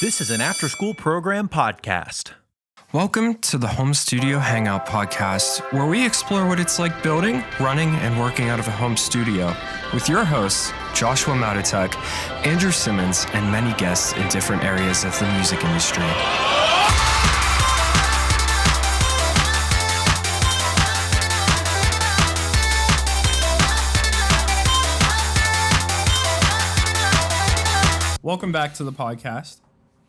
This is an after-school program podcast. Welcome to the Home Studio Hangout podcast, where we explore what it's like building, running, and working out of a home studio with your hosts, Joshua Matotek, Andrew Simmons, and many guests in different areas of the music industry. Welcome back to the podcast.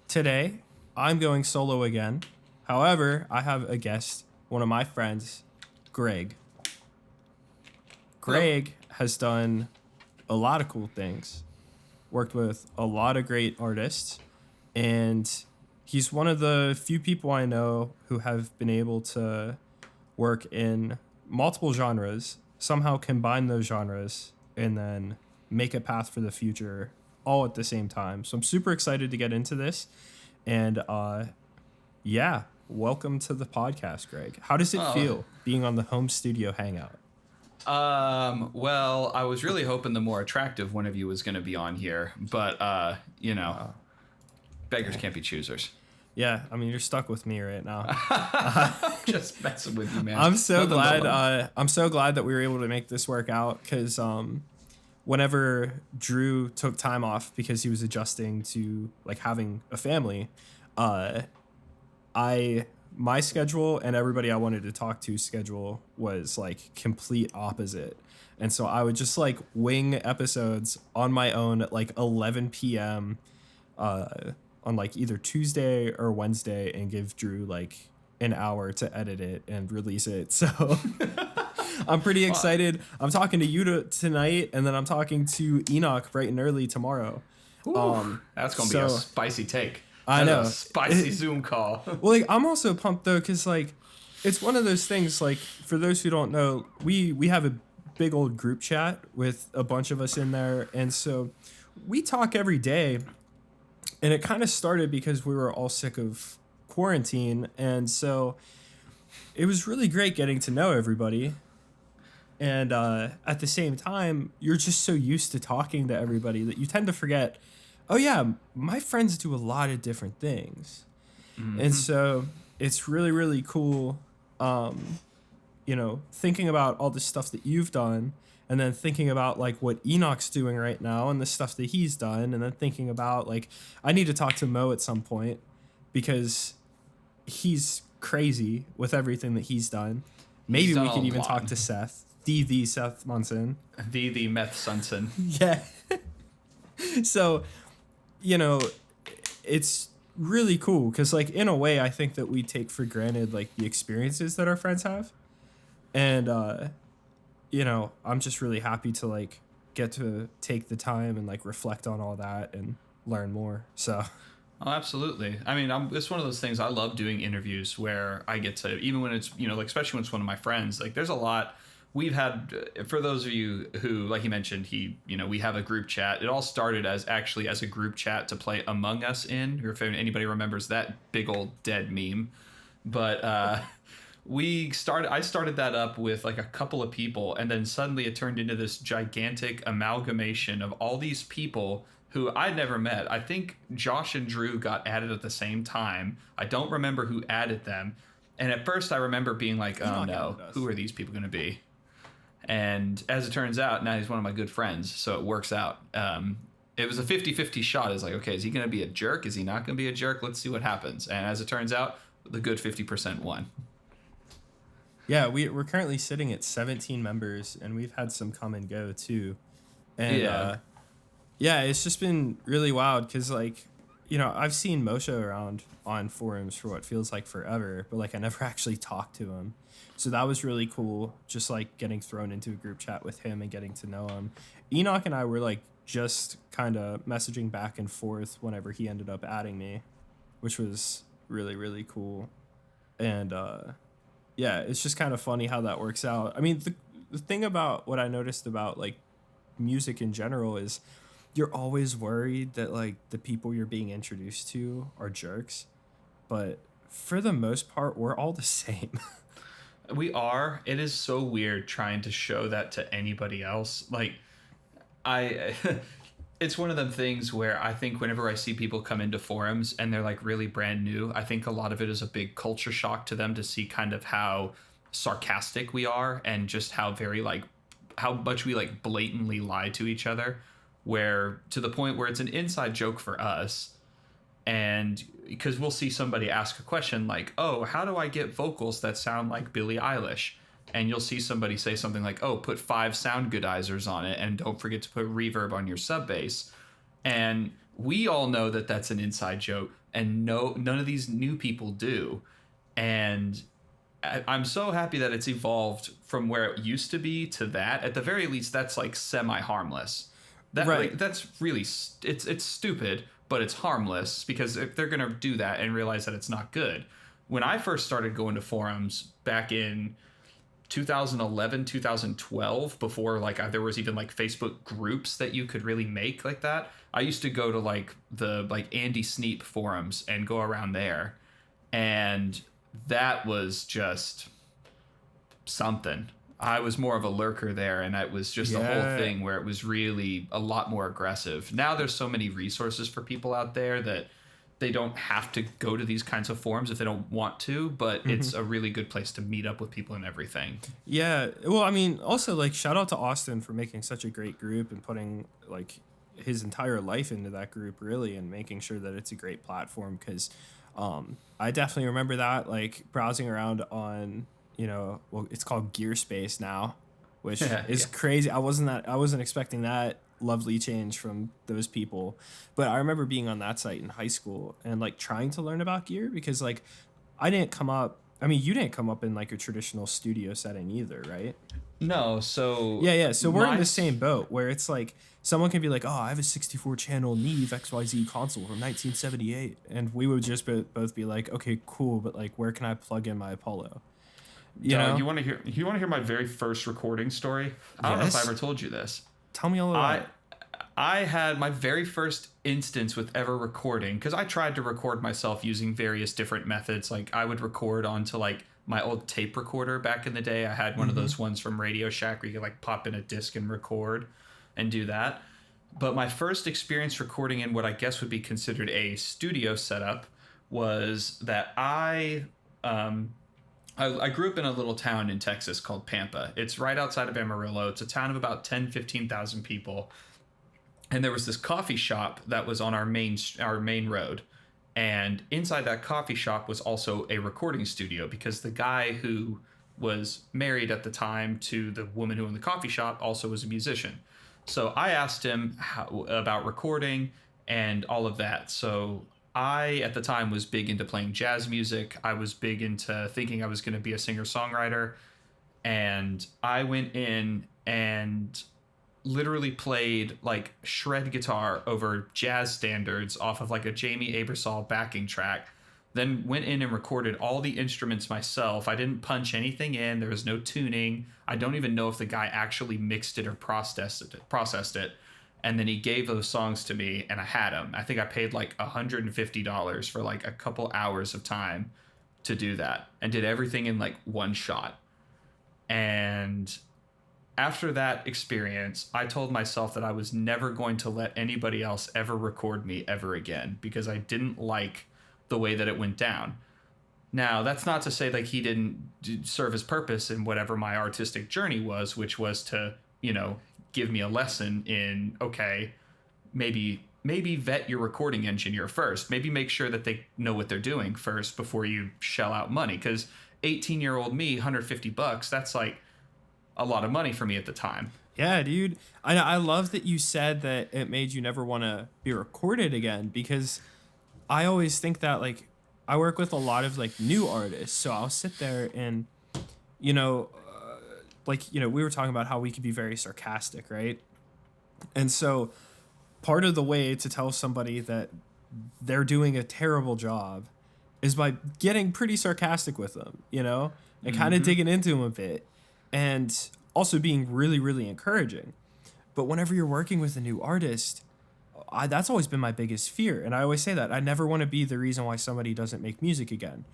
Today, I'm going solo again. However, I have a guest, one of my friends, Greg. Greg has done a lot of cool things, worked with a lot of great artists, and he's one of the few people I know who have been able to work in multiple genres, somehow combine those genres, and then make a path for the future all at the same time. So I'm super excited to get into this. And welcome to the podcast, Greg. How does it feel being on the Home Studio Hangout? Well, I was really hoping the more attractive one of you was going to be on here, but beggars can't be choosers. Yeah, I mean, you're stuck with me right now. Just messing with you, man. I'm so glad that we were able to make this work out, because whenever Drew took time off because he was adjusting to like having a family, my schedule and everybody I wanted to talk to schedule was like complete opposite. And so I would just like wing episodes on my own at like 11 p.m. On like either Tuesday or Wednesday, and give Drew like an hour to edit it and release it. So I'm pretty excited. I'm talking to you tonight, and then I'm talking to Enoch bright and early tomorrow. That's going to be a spicy take. I know. A spicy Zoom call. Well, like, I'm also pumped, though, because, like, it's one of those things, like, for those who don't know, we have a big old group chat with a bunch of us in there, and so we talk every day, and it kind of started because we were all sick of quarantine, and so it was really great getting to know everybody. And at the same time, you're just so used to talking to everybody that you tend to forget, oh yeah, my friends do a lot of different things. Mm-hmm. And so it's really, really cool, thinking about all the stuff that you've done, and then thinking about like what Enoch's doing right now and the stuff that he's done, and then thinking about like, I need to talk to Mo at some point because he's crazy with everything that he's done. Maybe we could even talk to Seth. The Seth Munson. The Meth Sunson. Yeah. So, it's really cool because, like, in a way, I think that we take for granted, like, the experiences that our friends have. And, I'm just really happy to, like, get to take the time and, like, reflect on all that and learn more. So... Oh, absolutely. I mean, it's one of those things. I love doing interviews where I get to, even when it's, like, especially when it's one of my friends, like, there's a lot we've had. For those of you who, like he mentioned, we have a group chat. It all started as a group chat to play Among Us in, or if anybody remembers that big old dead meme. But I started that up with like a couple of people, and then suddenly it turned into this gigantic amalgamation of all these people who I'd never met. I think Josh and Drew got added at the same time. I don't remember who added them. And at first I remember being like, oh no, who are these people going to be? And as it turns out, now he's one of my good friends, so it works out. It was a 50-50 shot. It's like, okay, is he going to be a jerk? Is he not going to be a jerk? Let's see what happens. And as it turns out, the good 50% won. Yeah, we're currently sitting at 17 members, and we've had some come and go too. And yeah, it's just been really wild because, like, I've seen Moshe around on forums for what feels like forever, but, like, I never actually talked to him. So that was really cool, just, like, getting thrown into a group chat with him and getting to know him. Enoch and I were, like, just kind of messaging back and forth whenever he ended up adding me, which was really, really cool. And, it's just kind of funny how that works out. I mean, the thing about what I noticed about, like, music in general is you're always worried that, like, the people you're being introduced to are jerks. But for the most part, we're all the same. We are. It is so weird trying to show that to anybody else. Like, it's one of them things where I think whenever I see people come into forums and they're like really brand new, I think a lot of it is a big culture shock to them to see kind of how sarcastic we are and just how very like how much we like blatantly lie to each other, where to the point where it's an inside joke for us. And because we'll see somebody ask a question like, oh, how do I get vocals that sound like Billie Eilish? And you'll see somebody say something like, oh, put 5 sound goodizers on it and don't forget to put reverb on your sub bass. And we all know that that's an inside joke, and none of these new people do. And I'm so happy that it's evolved from where it used to be to that. At the very least, that's like semi-harmless. That, right. Like, that's really, it's stupid, but it's harmless, because if they're going to do that and realize that it's not good. When I first started going to forums back in 2011, 2012, before like there was even like Facebook groups that you could really make like that, I used to go to like the like Andy Sneap forums and go around there, and that was just something. I was more of a lurker there, and it was just a whole thing where it was really a lot more aggressive. Now there's so many resources for people out there that they don't have to go to these kinds of forums if they don't want to, but it's a really good place to meet up with people and everything. Yeah. Well, I mean, also like shout out to Austin for making such a great group and putting like his entire life into that group, really, and making sure that it's a great platform. Because I definitely remember that, like browsing around on, well, it's called Gearspace now, which is crazy. I wasn't expecting that lovely change from those people, but I remember being on that site in high school and like trying to learn about gear, because like you didn't come up in like a traditional studio setting either, right? No. So so we're in the same boat where it's like someone can be like, oh, I have a 64 channel Neve XYZ console from 1978, and we would just both be like, okay, cool, but like where can I plug in my Apollo? You want to hear my very first recording story? I don't know if I ever told you this. Tell me all about it. I had my very first instance with ever recording, because I tried to record myself using various different methods. Like I would record onto like my old tape recorder back in the day. I had one of those ones from Radio Shack where you could like pop in a disc and record and do that. But my first experience recording in what I guess would be considered a studio setup was that I grew up in a little town in Texas called Pampa. It's right outside of Amarillo. It's a town of about 15,000 people. And there was this coffee shop that was on our main road. And inside that coffee shop was also a recording studio, because the guy who was married at the time to the woman who owned the coffee shop also was a musician. So I asked him about recording and all of that. So I, at the time, was big into playing jazz music. I was big into thinking I was going to be a singer-songwriter. And I went in and literally played like shred guitar over jazz standards off of like a Jamie Abersol backing track. Then went in and recorded all the instruments myself. I didn't punch anything in. There was no tuning. I don't even know if the guy actually mixed it or processed it. And then he gave those songs to me, and I had them. I think I paid like $150 for like a couple hours of time to do that, and did everything in like one shot. And after that experience, I told myself that I was never going to let anybody else ever record me ever again, because I didn't like the way that it went down. Now, that's not to say like he didn't serve his purpose in whatever my artistic journey was, which was to, give me a lesson in, okay, maybe vet your recording engineer first. Maybe make sure that they know what they're doing first before you shell out money. Because 18-year-old me, $150, that's like a lot of money for me at the time. Yeah, dude. I love that you said that it made you never want to be recorded again, because I always think that, like, I work with a lot of like new artists, so I'll sit there and, we were talking about how we could be very sarcastic, right? And so part of the way to tell somebody that they're doing a terrible job is by getting pretty sarcastic with them, and kind of digging into them a bit, and also being really, really encouraging. But whenever you're working with a new artist, that's always been my biggest fear. And I always say that I never want to be the reason why somebody doesn't make music again.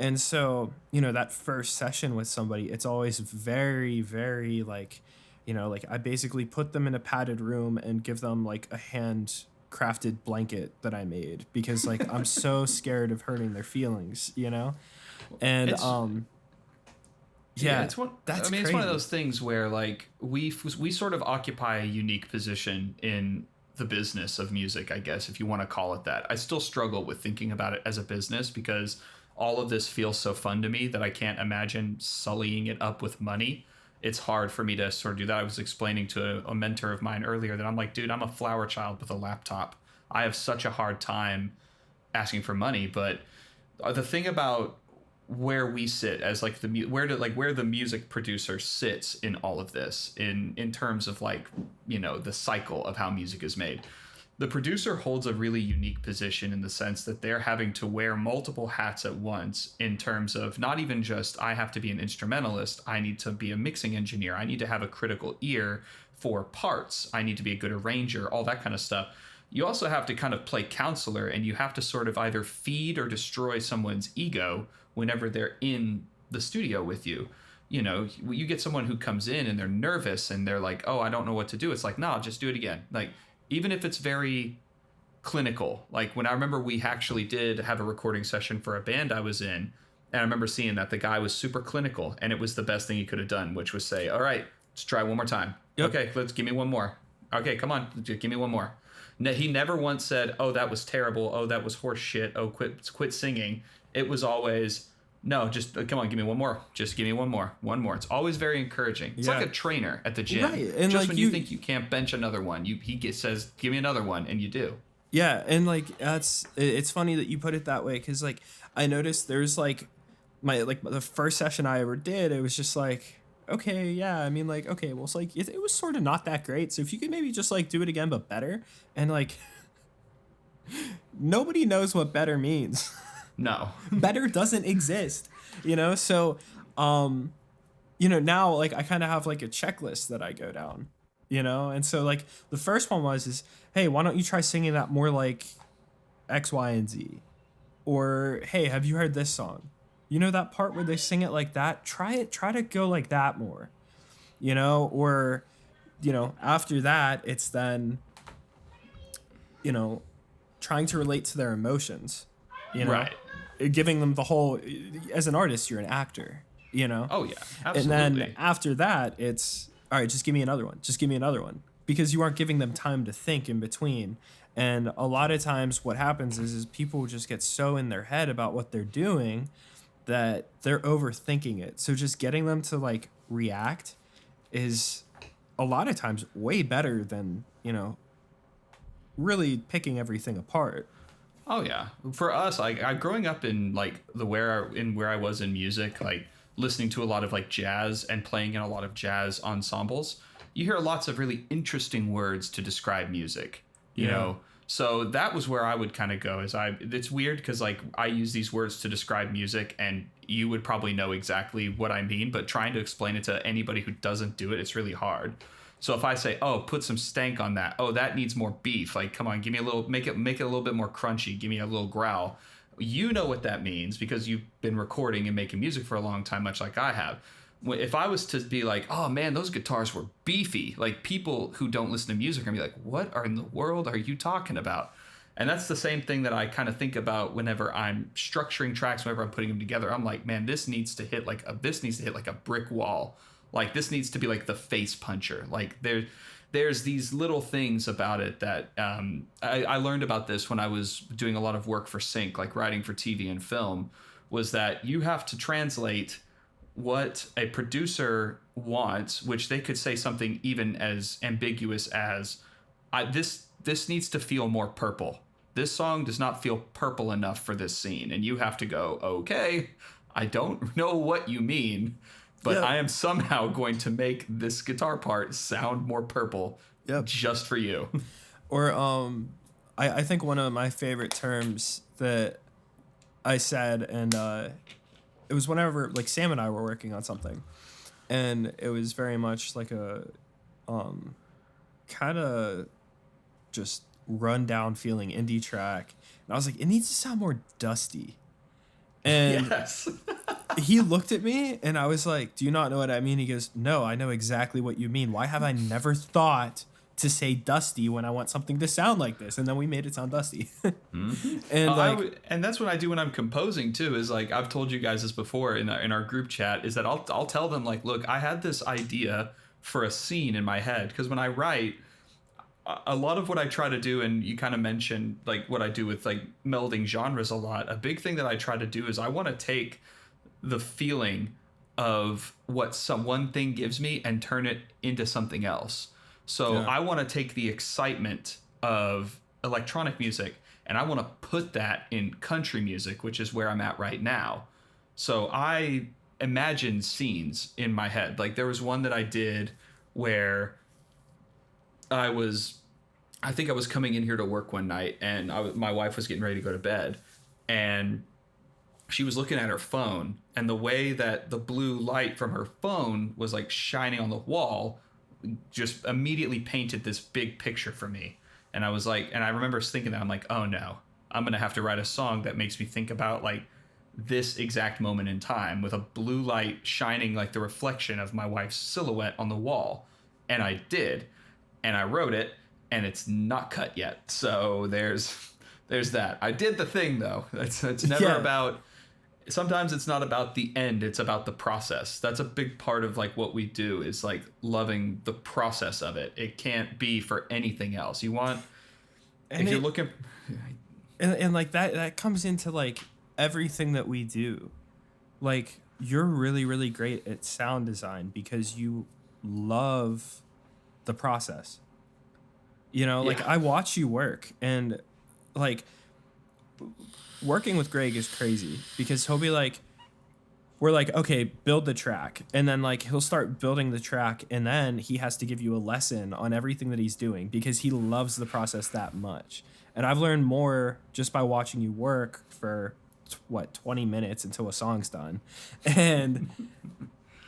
And so, that first session with somebody, it's always very, very like, like I basically put them in a padded room and give them like a hand crafted blanket that I made because like I'm so scared of hurting their feelings, and yeah, it's one. That's I mean, crazy. It's one of those things where like we sort of occupy a unique position in the business of music, I guess, if you want to call it that. I still struggle with thinking about it as a business because all of this feels so fun to me that I can't imagine sullying it up with money. It's hard for me to sort of do that. I was explaining to a mentor of mine earlier that I'm like, dude, I'm a flower child with a laptop. I have such a hard time asking for money. But the thing about where we sit as like where the music producer sits in all of this in terms of like, the cycle of how music is made. The producer holds a really unique position in the sense that they're having to wear multiple hats at once in terms of not even just I have to be an instrumentalist, I need to be a mixing engineer, I need to have a critical ear for parts, I need to be a good arranger, all that kind of stuff. You also have to kind of play counselor, and you have to sort of either feed or destroy someone's ego whenever they're in the studio with you. You get someone who comes in and they're nervous and they're like, oh, I don't know what to do. It's like, no, just do it again. Like, even if it's very clinical, like when I remember we actually did have a recording session for a band I was in, and I remember seeing that the guy was super clinical, and it was the best thing he could have done, which was say, all right, let's try one more time. Yep. Okay, let's give me one more. Okay, come on, just give me one more. He never once said, oh, that was terrible. Oh, that was horse shit. Oh, quit singing. It was always, no, just come on, give me one more. Just give me one more. One more. It's always very encouraging. It's like a trainer at the gym. Right. And just like when you think you can't bench another one, he says, give me another one, and you do. Yeah, and like it's funny that you put it that way because like I noticed there's like the first session I ever did, it was just like, okay, yeah, I mean like, okay, well, it's like it was sort of not that great. So if you could maybe just like do it again but better, and like nobody knows what better means. No. Better doesn't exist, so now like I kind of have like a checklist that I go down, and so like the first one is, hey, why don't you try singing that more like X, Y, and Z, or hey, have you heard this song, that part where they sing it like that, try to go like that more, or after that it's then trying to relate to their emotions, right, giving them the whole, as an artist, you're an actor, Oh, yeah, absolutely. And then after that, it's, all right, just give me another one. Just give me another one. Because you aren't giving them time to think in between. And a lot of times what happens is people just get so in their head about what they're doing that they're overthinking it. So just getting them to, like, react is a lot of times way better than, really picking everything apart. Oh yeah, for us, like I growing up in like where I was in music, like listening to a lot of like jazz and playing in a lot of jazz ensembles, you hear lots of really interesting words to describe music, you know. So that was where I would kind of go. It's weird because like I use these words to describe music, and you would probably know exactly what I mean, but trying to explain it to anybody who doesn't do it, it's really hard. So if I say, oh, put some stank on that. Oh, that needs more beef. Like, come on, give me a little, make it a little bit more crunchy. Give me a little growl. You know what that means because you've been recording and making music for a long time, much like I have. If I was to be like, oh man, those guitars were beefy, like people who don't listen to music are gonna be like, what in the world are you talking about? And that's the same thing that I kind of think about whenever I'm structuring tracks, whenever I'm putting them together. I'm like, man, this needs to hit like a brick wall. Like this needs to be like the face puncher. Like there's these little things about it that I learned about this when I was doing a lot of work for sync, like writing for TV and film, was that you have to translate what a producer wants, which they could say something even as ambiguous as this needs to feel more purple. This song does not feel purple enough for this scene. And you have to go, okay, I don't know what you mean, but I am somehow going to make this guitar part sound more purple just for you. Or I think one of my favorite terms that I said, and it was whenever like Sam and I were working on something, and it was very much like a kind of just run down feeling indie track. And I was like, it needs to sound more dusty. And yes. he looked at me and I was like, do you not know what I mean? He goes, no, I know exactly what you mean. Why have I never thought to say dusty when I want something to sound like this? And then we made it sound dusty. And and that's what I do when I'm composing too, is like, I've told you guys this before in our group chat, is that I'll tell them like, look, I had this idea for a scene in my head. Because when I write, a lot of what I try to do, and you kind of mentioned like what I do with like melding genres a lot, a big thing that I try to do is I want to take the feeling of what one thing gives me and turn it into something else. So I want to take the excitement of electronic music and I want to put that in country music, which is where I'm at right now. So I imagine scenes in my head. Like there was one that I did where I think I was coming in here to work one night and my wife was getting ready to go to bed and she was looking at her phone, and the way that the blue light from her phone was like shining on the wall just immediately painted this big picture for me. And I was like, and I remember thinking that I'm like, oh no, I'm going to have to write a song that makes me think about like this exact moment in time with a blue light shining like the reflection of my wife's silhouette on the wall. And I did, and I wrote it, and it's not cut yet. So there's that. I did the thing though. It's never about, sometimes it's not about the end, it's about the process. That's a big part of like what we do, is like loving the process of it. It can't be for anything else. You want, and if you're looking, and like that comes into like everything that we do. Like you're really, really great at sound design because you love the process. You know, like I watch you work, and like working with Greg is crazy because he'll be like, we're like, okay, build the track. And then like he'll start building the track, and then he has to give you a lesson on everything that he's doing because he loves the process that much. And I've learned more just by watching you work for 20 minutes until a song's done. And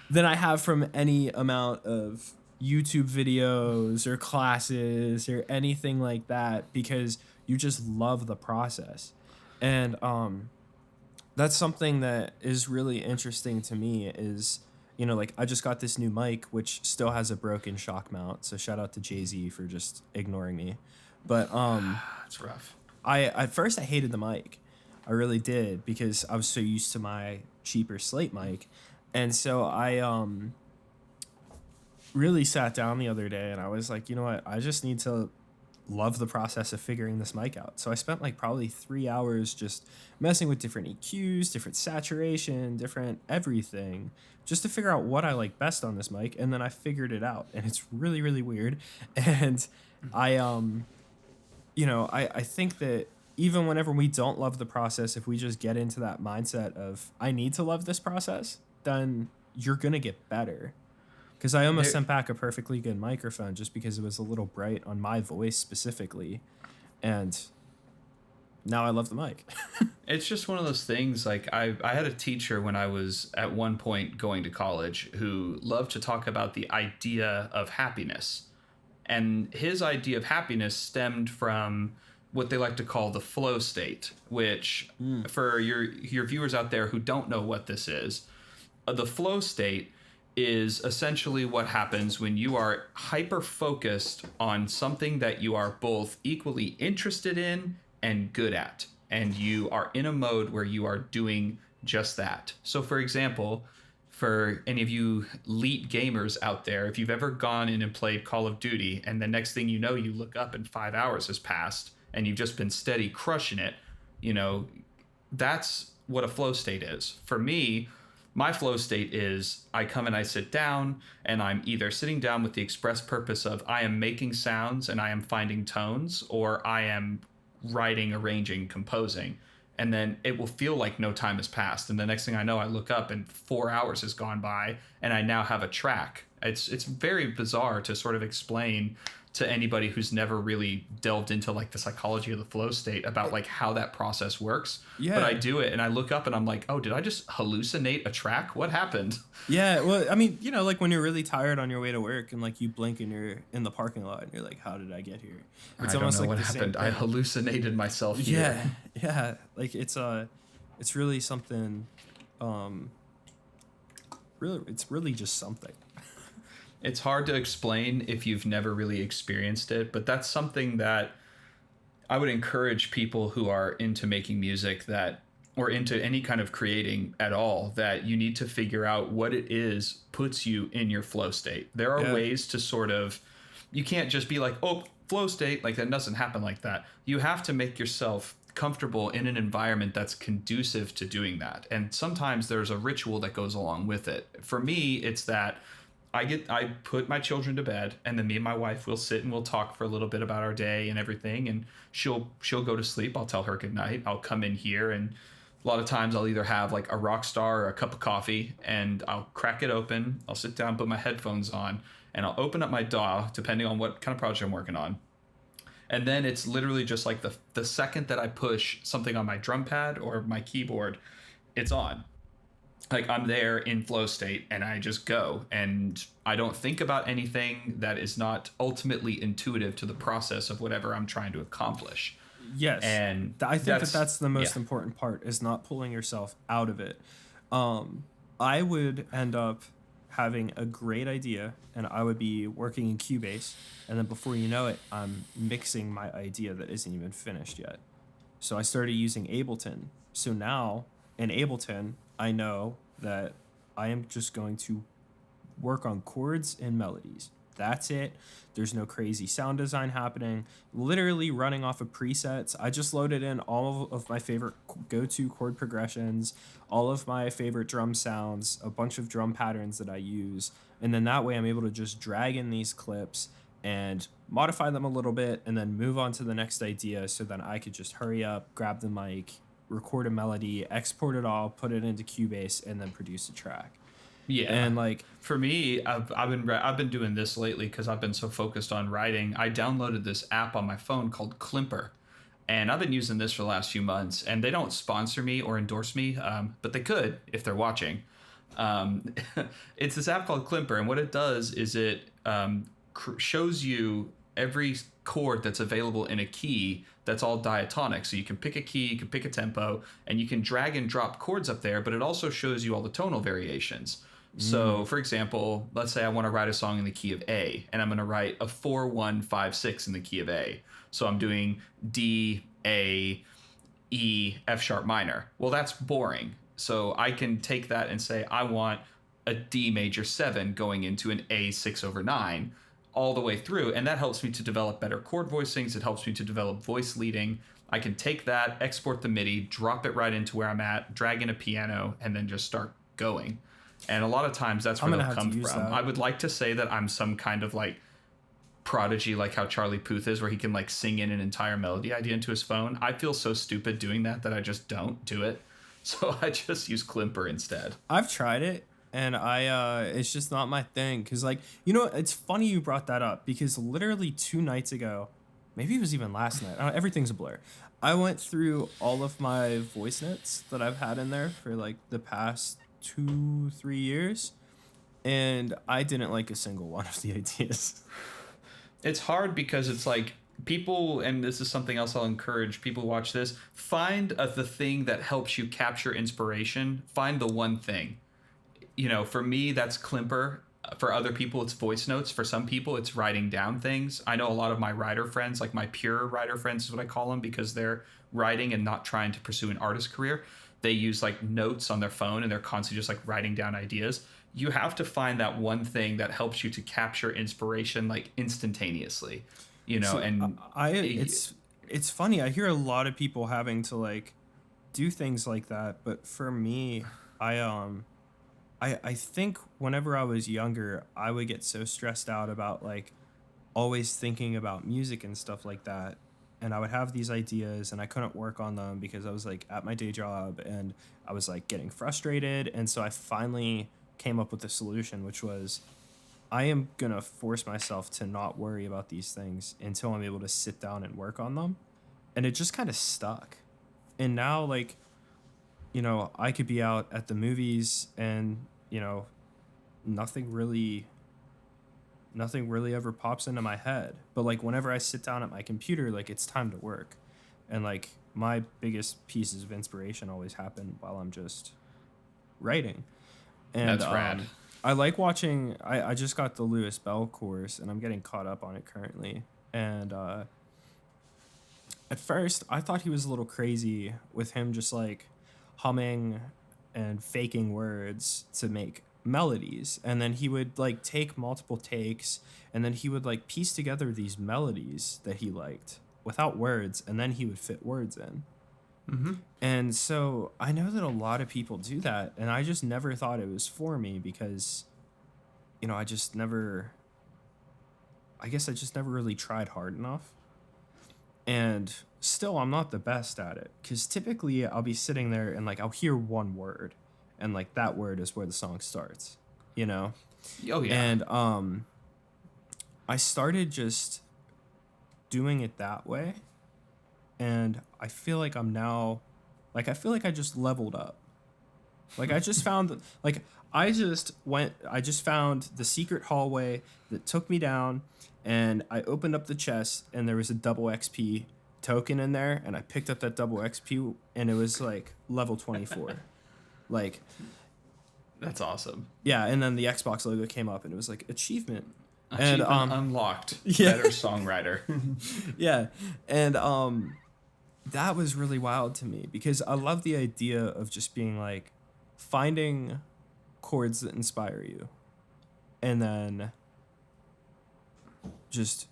than I have from any amount of YouTube videos or classes or anything like that, because you just love the process. And that's something that is really interesting to me is, you know, like I just got this new mic, which still has a broken shock mount. So shout out to Jay-Z for just ignoring me. But it's rough. At first I hated the mic. I really did, because I was so used to my cheaper Slate mic. And so I really sat down the other day and I was like, you know what? I just need to love the process of figuring this mic out. So I spent like probably 3 hours just messing with different EQs, different saturation, different everything, just to figure out what I like best on this mic. And then I figured it out, and it's really, really weird. And I think that even whenever we don't love the process, if we just get into that mindset of I need to love this process, then you're going to get better. Because I almost sent back a perfectly good microphone just because it was a little bright on my voice specifically. And now I love the mic. It's just one of those things. Like I had a teacher when I was at one point going to college who loved to talk about the idea of happiness. And his idea of happiness stemmed from what they like to call the flow state, which for your viewers out there who don't know what this is, the flow state is essentially what happens when you are hyper focused on something that you are both equally interested in and good at, and you are in a mode where you are doing just that. So for example, for any of you elite gamers out there, if you've ever gone in and played Call of Duty and the next thing you know, you look up and 5 hours has passed and you've just been steady crushing it, you know, that's what a flow state is. For me, my flow state is I come and I sit down, and I'm either sitting down with the express purpose of I am making sounds and I am finding tones, or I am writing, arranging, composing. And then it will feel like no time has passed. And the next thing I know, I look up and 4 hours has gone by and I now have a track. It's very bizarre to sort of explain to anybody who's never really delved into like the psychology of the flow state about like how that process works. Yeah. But I do it and I look up and I'm like, oh, did I just hallucinate a track? What happened? Yeah. Well, I mean, you know, like when you're really tired on your way to work and like you blink and you're in the parking lot and you're like, how did I get here? It's almost like what happened. I hallucinated myself here. Yeah. Yeah. Like it's really something really just something. It's hard to explain if you've never really experienced it, but that's something that I would encourage people who are into making music or into any kind of creating at all, that you need to figure out what it is puts you in your flow state. There are ways to sort of, you can't just be like, oh, flow state, like that doesn't happen like that. You have to make yourself comfortable in an environment that's conducive to doing that. And sometimes there's a ritual that goes along with it. For me, it's that I put my children to bed, and then me and my wife will sit and we'll talk for a little bit about our day and everything, and she'll go to sleep. I'll tell her good night. I'll come in here, and a lot of times I'll either have like a rock star or a cup of coffee, and I'll crack it open. I'll sit down, put my headphones on, and I'll open up my DAW, depending on what kind of project I'm working on. And then it's literally just like the second that I push something on my drum pad or my keyboard, it's on. Like I'm there in flow state, and I just go, and I don't think about anything that is not ultimately intuitive to the process of whatever I'm trying to accomplish. Yes. And I think that's the most important part, is not pulling yourself out of it. I would end up having a great idea, and I would be working in Cubase, and then before you know it, I'm mixing my idea that isn't even finished yet. So I started using Ableton. So now in Ableton, I know that I am just going to work on chords and melodies. That's it. There's no crazy sound design happening. Literally running off of presets. I just loaded in all of my favorite go-to chord progressions, all of my favorite drum sounds, a bunch of drum patterns that I use. And then that way I'm able to just drag in these clips and modify them a little bit and then move on to the next idea, so that I could just hurry up, grab the mic, record a melody, export it all, put it into Cubase, and then produce a track. Yeah. And like for me, I've been doing this lately because I've been so focused on writing. I downloaded this app on my phone called Klimper, and I've been using this for the last few months. And they don't sponsor me or endorse me, but they could if they're watching. It's this app called Klimper, and what it does is it shows you every chord that's available in a key that's all diatonic. So you can pick a key, you can pick a tempo, and you can drag and drop chords up there, but it also shows you all the tonal variations. So, for example, let's say I want to write a song in the key of A, and I'm going to write a 4-1-5-6 in the key of A. So I'm doing D, A, E, F sharp minor. Well, that's boring. So I can take that and say I want a D major 7 going into an A 6/9 all the way through, and that helps me to develop better chord voicings. It helps me to develop voice leading. I can take that, export the MIDI, drop it right into where I'm at, drag in a piano, and then just start going. And a lot of times that's where they'll come from. I would like to say that I'm some kind of like prodigy, like how Charlie Puth is, where he can like sing in an entire melody idea into his phone. I feel so stupid doing that I just don't do it. So I just use Klimper instead. I've tried it, and it's just not my thing. Cause like, you know, it's funny you brought that up, because literally 2 nights ago, maybe it was even last night, everything's a blur, I went through all of my voice notes that I've had in there for like the past 2-3 years, and I didn't like a single one of the ideas. It's hard because it's like people, and this is something else I'll encourage people who watch this, find the thing that helps you capture inspiration. Find the one thing. You know, for me, that's Klimper. For other people, it's voice notes. For some people, it's writing down things. I know a lot of my writer friends, like my pure writer friends is what I call them, because they're writing and not trying to pursue an artist career. They use like notes on their phone, and they're constantly just like writing down ideas. You have to find that one thing that helps you to capture inspiration like instantaneously, you know. So and it's funny. I hear a lot of people having to like do things like that, but for me, I think whenever I was younger, I would get so stressed out about like always thinking about music and stuff like that. And I would have these ideas and I couldn't work on them because I was like at my day job and I was like getting frustrated. And so I finally came up with a solution, which was I am going to force myself to not worry about these things until I'm able to sit down and work on them. And it just kind of stuck. And now, like, you know, I could be out at the movies and, you know, nothing really ever pops into my head. But like whenever I sit down at my computer, like it's time to work. And like my biggest pieces of inspiration always happen while I'm just writing. And That's rad. I like watching. I just got the Lewis Bell course, and I'm getting caught up on it currently. And at first, I thought he was a little crazy with him just like humming and faking words to make melodies. And then he would like take multiple takes, and then he would like piece together these melodies that he liked without words, and then he would fit words in. Mm-hmm. And so I know that a lot of people do that, and I just never thought it was for me because, you know, I just never really tried hard enough. And still, I'm not the best at it because typically I'll be sitting there and like I'll hear one word, and like that word is where the song starts, you know? Oh yeah. And I started just doing it that way, and I feel like I'm now, like I feel like I just leveled up. Like I just found, like I just found the secret hallway that took me down, and I opened up the chest, and there was a double XP token in there, and I picked up that double XP, and it was like level 24. Like, that's awesome. yeah, and then the Xbox logo came up, and it was like achievement. Achievement unlocked. Yeah. Better songwriter. Yeah, and that was really wild to me because I love the idea of just being like finding chords that inspire you, and then just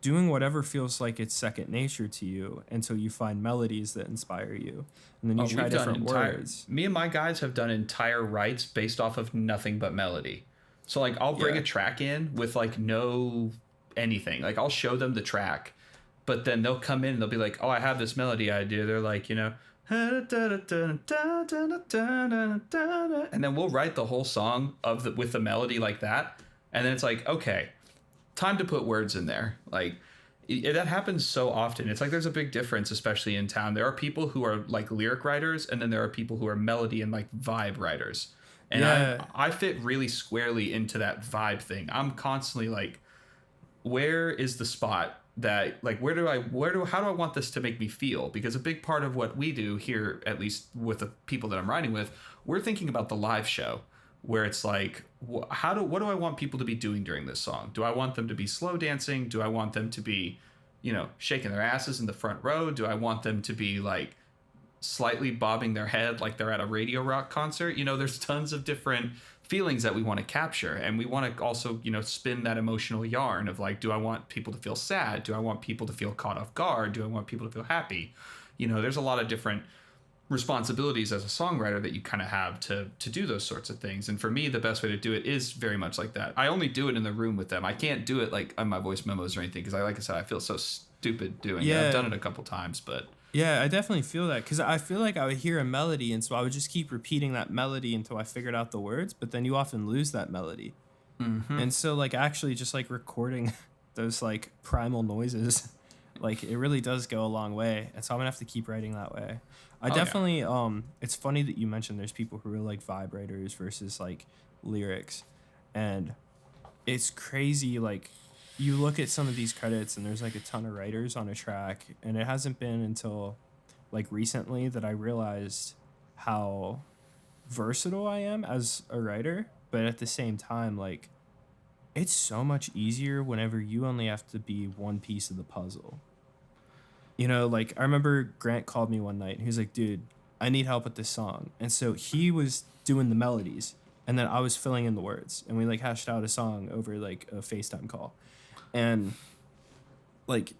doing whatever feels like it's second nature to you until you find melodies that inspire you, and then you try different words. Me and my guys have done entire writes based off of nothing but melody. So like I'll bring a track in with like no anything. Like I'll show them the track, but then they'll come in and they'll be like, "Oh, I have this melody idea." They're like, you know, and then we'll write the whole song with the melody like that, and then it's like, okay, time to put words in there. Like that happens so often. It's like there's a big difference, especially in town. There are people who are like lyric writers, and then there are people who are melody and like vibe writers. And Yeah. I fit really squarely into that vibe thing. I'm constantly like, where is the spot that like how do I want this to make me feel? Because a big part of what we do here, at least with the people that I'm writing with, we're thinking about the live show, where it's like, what do I want people to be doing during this song? Do I want them to be slow dancing? Do I want them to be, you know, shaking their asses in the front row? Do I want them to be like slightly bobbing their head like they're at a Radio Rock concert? You know, there's tons of different feelings that we want to capture, and we want to also, you know, spin that emotional yarn of like, do I want people to feel sad? Do I want people to feel caught off guard? Do I want people to feel happy? You know, there's a lot of different responsibilities as a songwriter that you kind of have to do those sorts of things. And for me, the best way to do it is very much like that. I only do it in the room with them. I can't do it like on my voice memos or anything because like I said, I feel so stupid doing it. I've done it a couple times, but Yeah, I definitely feel that because I feel like I would hear a melody, and so I would just keep repeating that melody until I figured out the words, but then you often lose that melody. Mm-hmm. And so like actually just like recording those like primal noises, like it really does go a long way. And so I'm gonna have to keep writing that way. I definitely it's funny that you mentioned there's people who are like vibe writers versus like lyrics, and it's crazy. Like you look at some of these credits and there's like a ton of writers on a track, and it hasn't been until like recently that I realized how versatile I am as a writer. But at the same time, like it's so much easier whenever you only have to be one piece of the puzzle. You know, like I remember Grant called me one night and he was like, "Dude, I need help with this song." And so he was doing the melodies and then I was filling in the words, and we like hashed out a song over like a FaceTime call. And like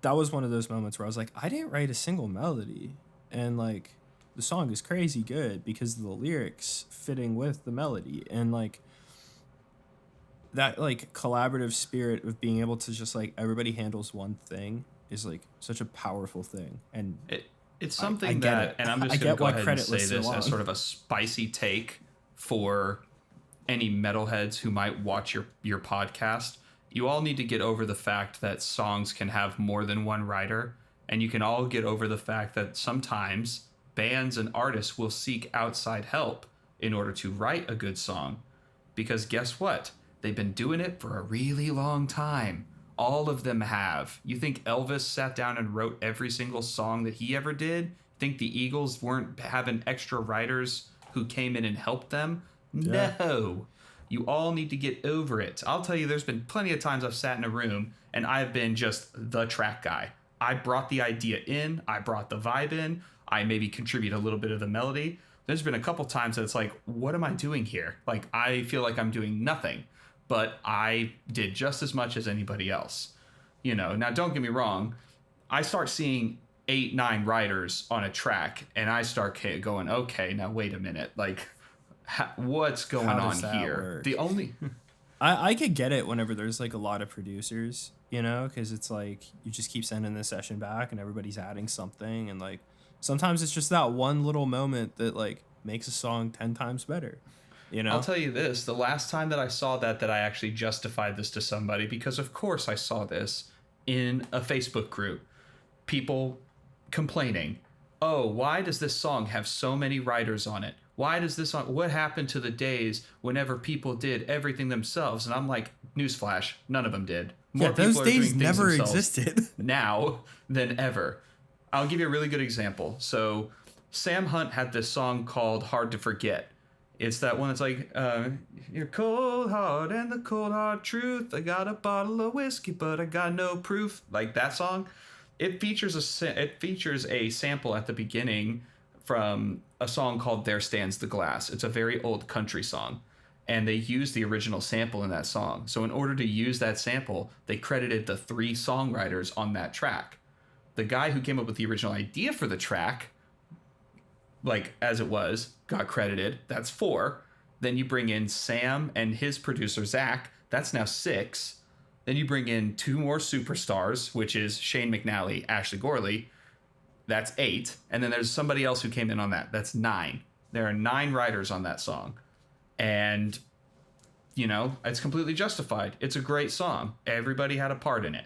that was one of those moments where I was like, I didn't write a single melody, and like the song is crazy good because of the lyrics fitting with the melody. And like that like collaborative spirit of being able to just like everybody handles one thing is like such a powerful thing. And it's something I get that it. and I'm just going to go ahead and say this as sort of a spicy take for any metalheads who might watch your podcast. You all need to get over the fact that songs can have more than one writer, and you can all get over the fact that sometimes bands and artists will seek outside help in order to write a good song. Because guess what? They've been doing it for a really long time. All of them have. You think Elvis sat down and wrote every single song that he ever did? Think the Eagles weren't having extra writers who came in and helped them? Yeah. No. You all need to get over it. I'll tell you, there's been plenty of times I've sat in a room and I've been just the track guy. I brought the idea in. I brought the vibe in. I maybe contribute a little bit of the melody. There's been a couple times that it's like, what am I doing here? Like, I feel like I'm doing nothing, but I did just as much as anybody else. Now don't get me wrong. I start seeing 8-9 writers on a track and I start going, okay, now wait a minute. Like, what's going on here? Work? The only I could get it whenever there's like a lot of producers, because it's like you just keep sending the session back and everybody's adding something, and like sometimes it's just that one little moment that like makes a song 10 times better. I'll tell you this, the last time that I saw that I actually justified this to somebody, because of course I saw this in a Facebook group, people complaining, oh, why does this song have so many writers on it? Why does this song, what happened to the days whenever people did everything themselves? And I'm like, newsflash, none of them did. More those people are days doing never things themselves existed. now than ever. I'll give you a really good example. So Sam Hunt had this song called Hard to Forget. It's that one that's like, you're cold hard and the cold hard truth. I got a bottle of whiskey, but I got no proof. Like that song. It features a sample at the beginning from a song called There Stands the Glass. It's a very old country song, and they used the original sample in that song. So in order to use that sample, they credited the 3 songwriters on that track. The guy who came up with the original idea for the track, like as it was, got credited. That's 4. Then you bring in Sam and his producer, Zach. That's now 6. Then you bring in 2 more superstars, which is Shane McNally, Ashley Gorley. That's 8. And then there's somebody else who came in on that. That's 9. There are 9 writers on that song. And, it's completely justified. It's a great song. Everybody had a part in it.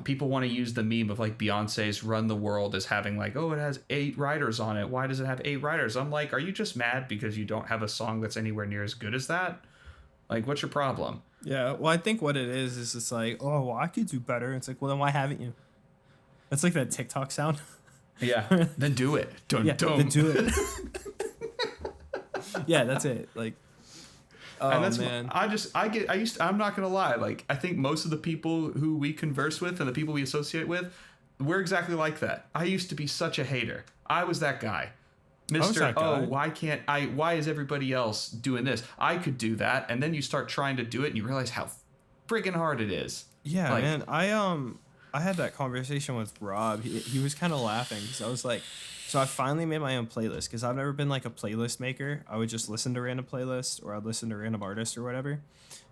People want to use the meme of like Beyonce's Run the World as having like, oh, it has 8 writers on it. Why does it have 8 writers? I'm like, are you just mad because you don't have a song that's anywhere near as good as that? Like, what's your problem? Yeah, well, I think what it is it's like, oh, well, I could do better. It's like, well, then why haven't you? That's like that TikTok sound. Yeah, then do it. Then do it. Yeah, that's it. Like, oh, and that's man. I'm not gonna lie. Like, I think most of the people who we converse with and the people we associate with, we're exactly like that. I used to be such a hater. I was that guy. Mr. Oh, why is everybody else doing this? I could do that. And then you start trying to do it and you realize how friggin' hard it is. Yeah, like, man. I had that conversation with Rob. He was kind of laughing because I was like, so I finally made my own playlist because I've never been like a playlist maker. I would just listen to random playlists or I'd listen to random artists or whatever.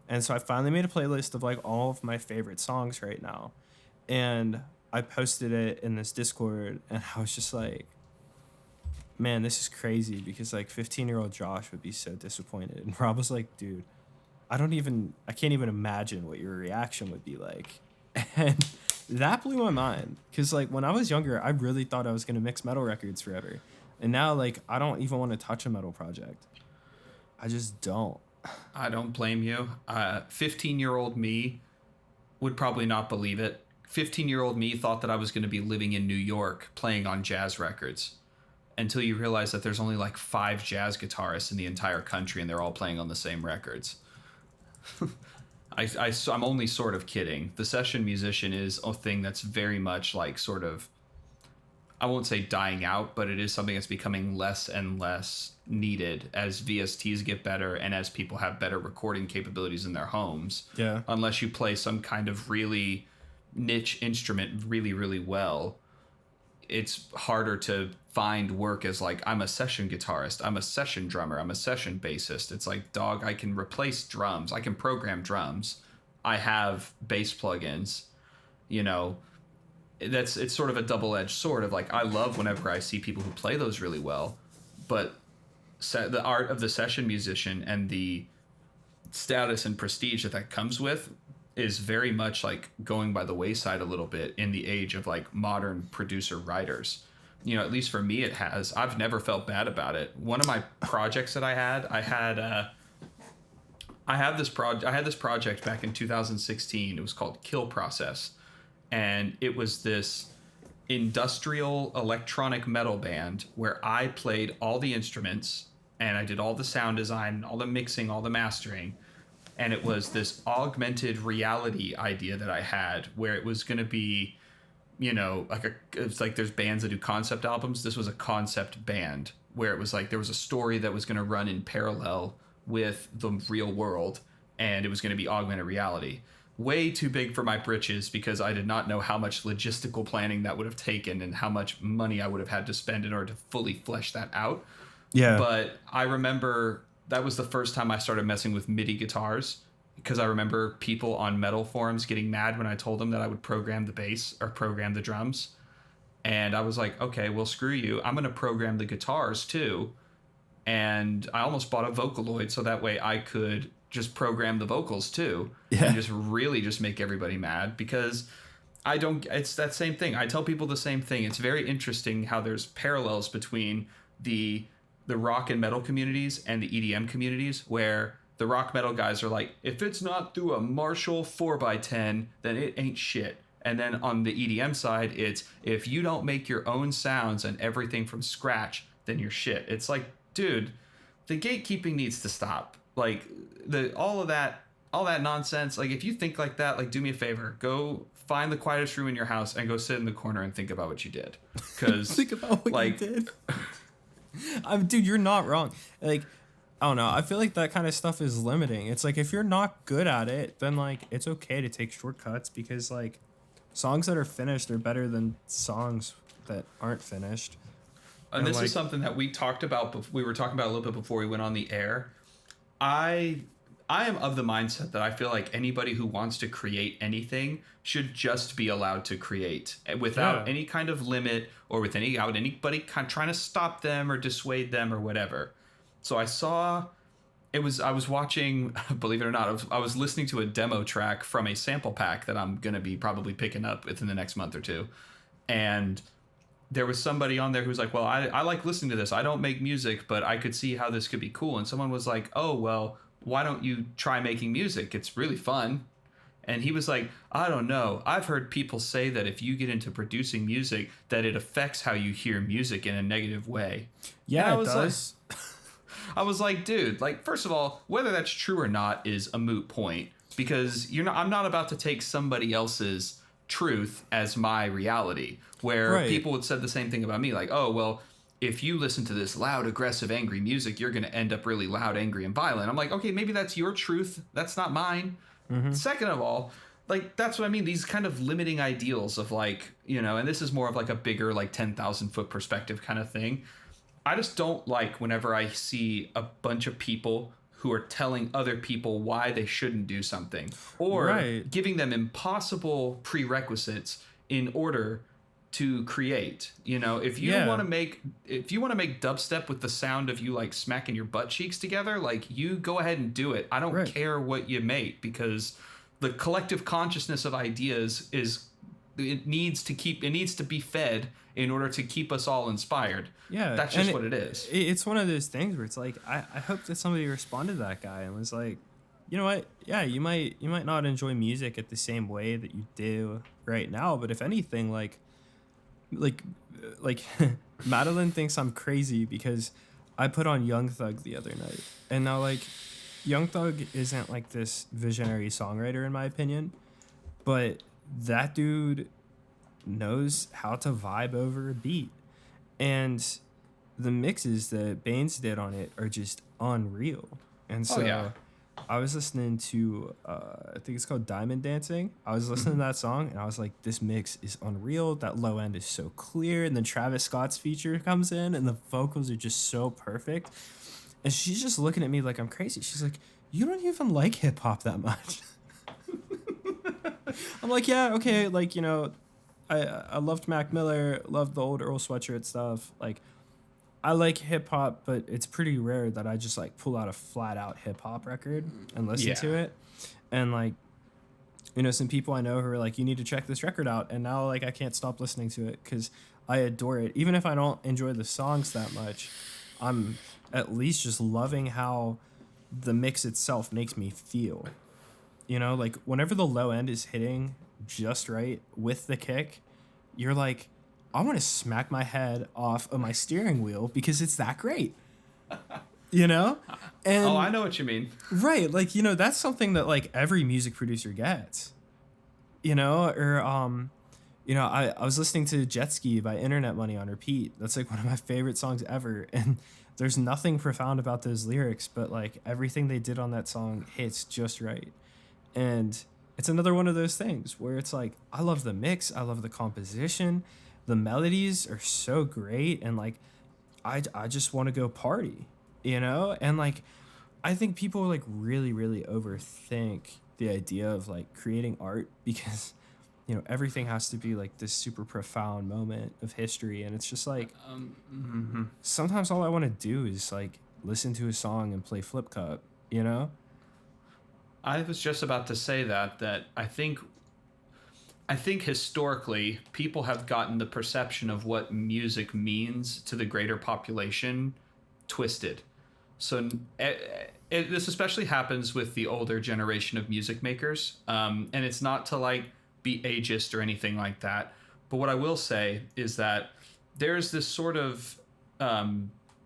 And so I finally made a playlist of like all of my favorite songs right now. And I posted it in this Discord and I was just like, man, this is crazy because like 15-year-old Josh would be so disappointed. And Rob was like, dude, I can't even imagine what your reaction would be like. And that blew my mind because like when I was younger, I really thought I was going to mix metal records forever. And now like I don't even want to touch a metal project. I just don't. I don't blame you. 15-year-old me would probably not believe it. 15-year-old me thought that I was going to be living in New York playing on jazz records. Until you realize that there's only like 5 jazz guitarists in the entire country and they're all playing on the same records. I'm only sort of kidding. The session musician is a thing that's very much like sort of, I won't say dying out, but it is something that's becoming less and less needed as VSTs get better and as people have better recording capabilities in their homes. Yeah. Unless you play some kind of really niche instrument really, really well, it's harder to find work as like, I'm a session guitarist, I'm a session drummer, I'm a session bassist. It's like, dog, I can replace drums, I can program drums, I have bass plugins, it's sort of a double-edged sword of like, I love whenever I see people who play those really well, but the art of the session musician and the status and prestige that comes with is very much like going by the wayside a little bit in the age of like modern producer writers. At least for me, it has. I've never felt bad about it. One of my projects that I had this project back in 2016. It was called Kill Process. And it was this industrial electronic metal band where I played all the instruments and I did all the sound design, all the mixing, all the mastering. And it was this augmented reality idea that I had where it was going to be, you know, it's like there's bands that do concept albums. This was a concept band where it was like there was a story that was going to run in parallel with the real world, and it was going to be augmented reality. Way too big for my britches because I did not know how much logistical planning that would have taken and how much money I would have had to spend in order to fully flesh that out. Yeah. But I remember that was the first time I started messing with MIDI guitars, because I remember people on metal forums getting mad when I told them that I would program the bass or program the drums. And I was like, okay, well, screw you. I'm going to program the guitars too. And I almost bought a Vocaloid so that way I could just program the vocals too. Yeah. And just really just make everybody mad, because it's that same thing. I tell people the same thing. It's very interesting how there's parallels between the rock and metal communities and the EDM communities, where the rock metal guys are like, if it's not through a Marshall 4x10, then it ain't shit. And then on the EDM side, it's if you don't make your own sounds and everything from scratch, then you're shit. It's like, dude, the gatekeeping needs to stop. Like all that nonsense. Like if you think like that, like do me a favor, go find the quietest room in your house and go sit in the corner and think about what you did. Because think about what you did. Dude, you're not wrong. Like, I don't know. I feel like that kind of stuff is limiting. It's like if you're not good at it, then like it's okay to take shortcuts, because like songs that are finished are better than songs that aren't finished. And this is something that we talked about. We were talking about a little bit before we went on the air. I am of the mindset that I feel like anybody who wants to create anything should just be allowed to create without any kind of limit or without anybody kind of trying to stop them or dissuade them or whatever. So I was watching, believe it or not, I was listening to a demo track from a sample pack that I'm going to be probably picking up within the next month or two. And there was somebody on there who was like, well, I like listening to this. I don't make music, but I could see how this could be cool. And someone was like, oh, well, why don't you try making music? It's really fun. And he was like, I don't know. I've heard people say that if you get into producing music, that it affects how you hear music in a negative way. Yeah, it does. I was like, dude, like, first of all, whether that's true or not is a moot point, because I'm not about to take somebody else's truth as my reality, where people would said the same thing about me. Like, oh, well, if you listen to this loud, aggressive, angry music, you're going to end up really loud, angry, and violent. I'm like, okay, maybe that's your truth. That's not mine. Mm-hmm. Second of all, like, that's what I mean. These kind of limiting ideals of like, you know, and this is more of like a bigger, like 10,000 foot perspective kind of thing. I just don't like whenever I see a bunch of people who are telling other people why they shouldn't do something, or giving them impossible prerequisites in order to create. You know, if you want to make dubstep with the sound of you like smacking your butt cheeks together, like, you go ahead and do it. I don't care what you make, because the collective consciousness of ideas it needs to be fed in order to keep us all inspired. Yeah, that's just what it is. It's one of those things where it's like, I hope that somebody responded to that guy and was like, you know what? Yeah, you might not enjoy music at the same way that you do right now, but if anything, like Madeline thinks I'm crazy because I put on Young Thug the other night, and now like Young Thug isn't like this visionary songwriter in my opinion, but that dude knows how to vibe over a beat, and the mixes that Baines did on it are just unreal. And so I was listening to I think it's called Diamond Dancing. I was listening to that song and I was like, this mix is unreal. That low end is so clear, and then Travis Scott's feature comes in and the vocals are just so perfect, and she's just looking at me like I'm crazy. She's like, you don't even like hip hop that much. I'm like, yeah, okay, like, you know, I loved Mac Miller, loved the old Earl Sweatshirt stuff. Like, I like hip hop, but it's pretty rare that I just like pull out a flat out hip hop record and listen to it. And like, you know, some people I know who are like, you need to check this record out, and now like I can't stop listening to it because I adore it. Even if I don't enjoy the songs that much, I'm at least just loving how the mix itself makes me feel. You know, like whenever the low end is hitting just right with the kick, you're like, I want to smack my head off of my steering wheel because it's that great. you know? And Oh, I know what you mean. right, like, you know, that's something that like every music producer gets. You know, or you know, I was listening to Jet Ski by Internet Money on repeat. That's like one of my favorite songs ever. And there's nothing profound about those lyrics, but like everything they did on that song hits just right. And it's another one of those things where it's like, I love the mix, I love the composition, the melodies are so great, and like I just want to go party, you know? And like I think people like really, really overthink the idea of like creating art because, you know, everything has to be like this super profound moment of history. And it's just like, sometimes all I want to do is like listen to a song and play Flip Cup, you know? I was just about to say that I think historically people have gotten the perception of what music means to the greater population twisted. So this especially happens with the older generation of music makers. And it's not to like be ageist or anything like that. But what I will say is that there's this sort of,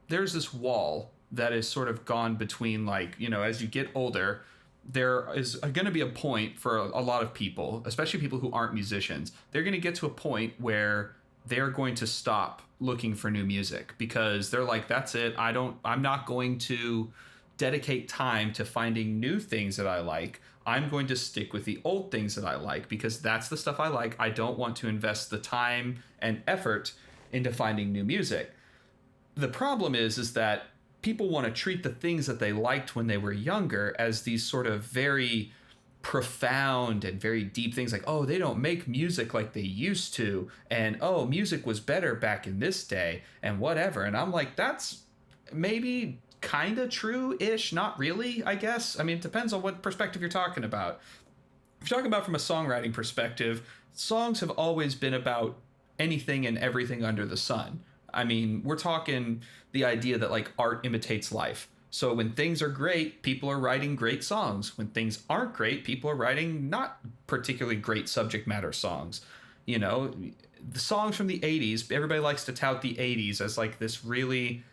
there's this wall that is sort of gone between like, you know, as you get older, there is going to be a point for a lot of people, especially people who aren't musicians. They're going to get to a point where they're going to stop looking for new music because they're like, that's it. I'm not going to dedicate time to finding new things that I like. I'm going to stick with the old things that I like because that's the stuff I like. I don't want to invest the time and effort into finding new music. The problem is that people want to treat the things that they liked when they were younger as these sort of very profound and very deep things like, oh, they don't make music like they used to, and oh, music was better back in this day and whatever. And I'm like, that's maybe kind of true-ish, not really, I guess. I mean, it depends on what perspective you're talking about. If you're talking about from a songwriting perspective, songs have always been about anything and everything under the sun. I mean, we're talking the idea that like art imitates life. So when things are great, people are writing great songs. When things aren't great, people are writing not particularly great subject matter songs. You know, the songs from the 80s, everybody likes to tout the 80s as like this really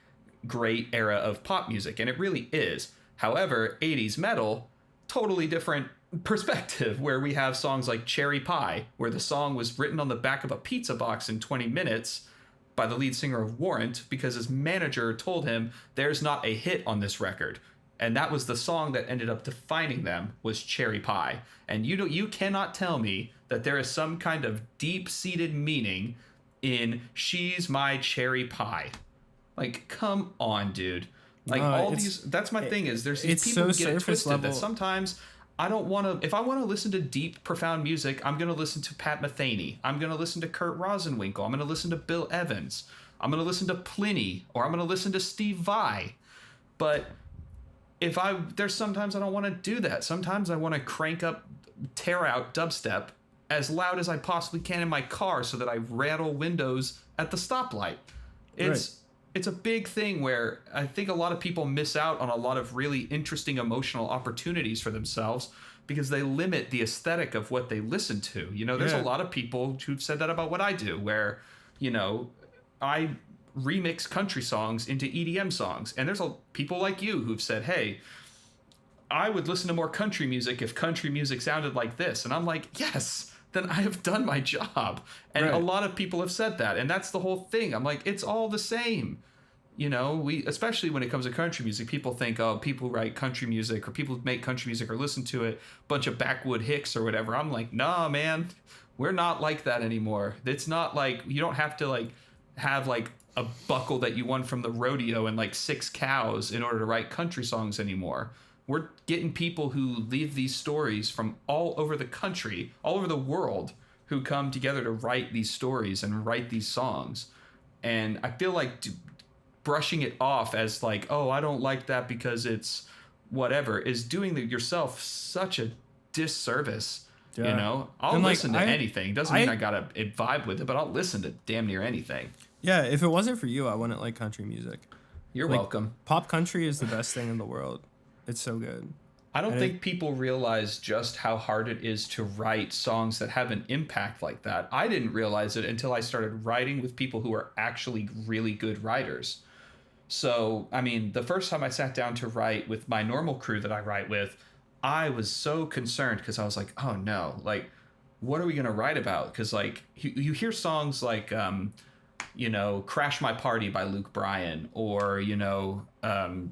great era of pop music, and it really is. However, 80s metal, totally different perspective, where we have songs like Cherry Pie, where the song was written on the back of a pizza box in 20 minutes by the lead singer of Warrant because his manager told him there's not a hit on this record. And that was the song that ended up defining them, was Cherry Pie. And you cannot tell me that there is some kind of deep-seated meaning in She's My Cherry Pie. Like, come on, dude. Like, that's my thing is there's these people who get it twisted level. That sometimes I don't want to, if I want to listen to deep, profound music, I'm going to listen to Pat Metheny. I'm going to listen to Kurt Rosenwinkel. I'm going to listen to Bill Evans. I'm going to listen to Pliny, or I'm going to listen to Steve Vai. But there's sometimes I don't want to do that. Sometimes I want to tear out dubstep as loud as I possibly can in my car so that I rattle windows at the stoplight. It's a big thing where I think a lot of people miss out on a lot of really interesting emotional opportunities for themselves because they limit the aesthetic of what they listen to. You know, there's a lot of people who've said that about what I do, where, you know, I remix country songs into EDM songs. And there's people like you who've said, hey, I would listen to more country music if country music sounded like this. And I'm like, yes, then I have done my job. And a lot of people have said that. And that's the whole thing. I'm like, it's all the same. You know, especially when it comes to country music, people think, oh, people write country music or people make country music or listen to it, bunch of backwood hicks or whatever. I'm like, nah, man, we're not like that anymore. It's not like you don't have to like have like a buckle that you won from the rodeo and like 6 cows in order to write country songs anymore. We're getting people who leave these stories from all over the country, all over the world, who come together to write these stories and write these songs. And I feel like brushing it off as like, oh, I don't like that because it's whatever, is doing yourself such a disservice. You know, I'll listen to anything. Doesn't mean I gotta vibe with it, but I'll listen to damn near anything. Yeah, if it wasn't for you, I wouldn't like country music. You're welcome. Pop country is the best thing in the world. It's so good. I don't think people realize just how hard it is to write songs that have an impact like that. I didn't realize it until I started writing with people who are actually really good writers. So, I mean, the first time I sat down to write with my normal crew that I write with, I was so concerned because I was like, oh no, like, what are we going to write about? Because, like, you hear songs like, Crash My Party by Luke Bryan, or,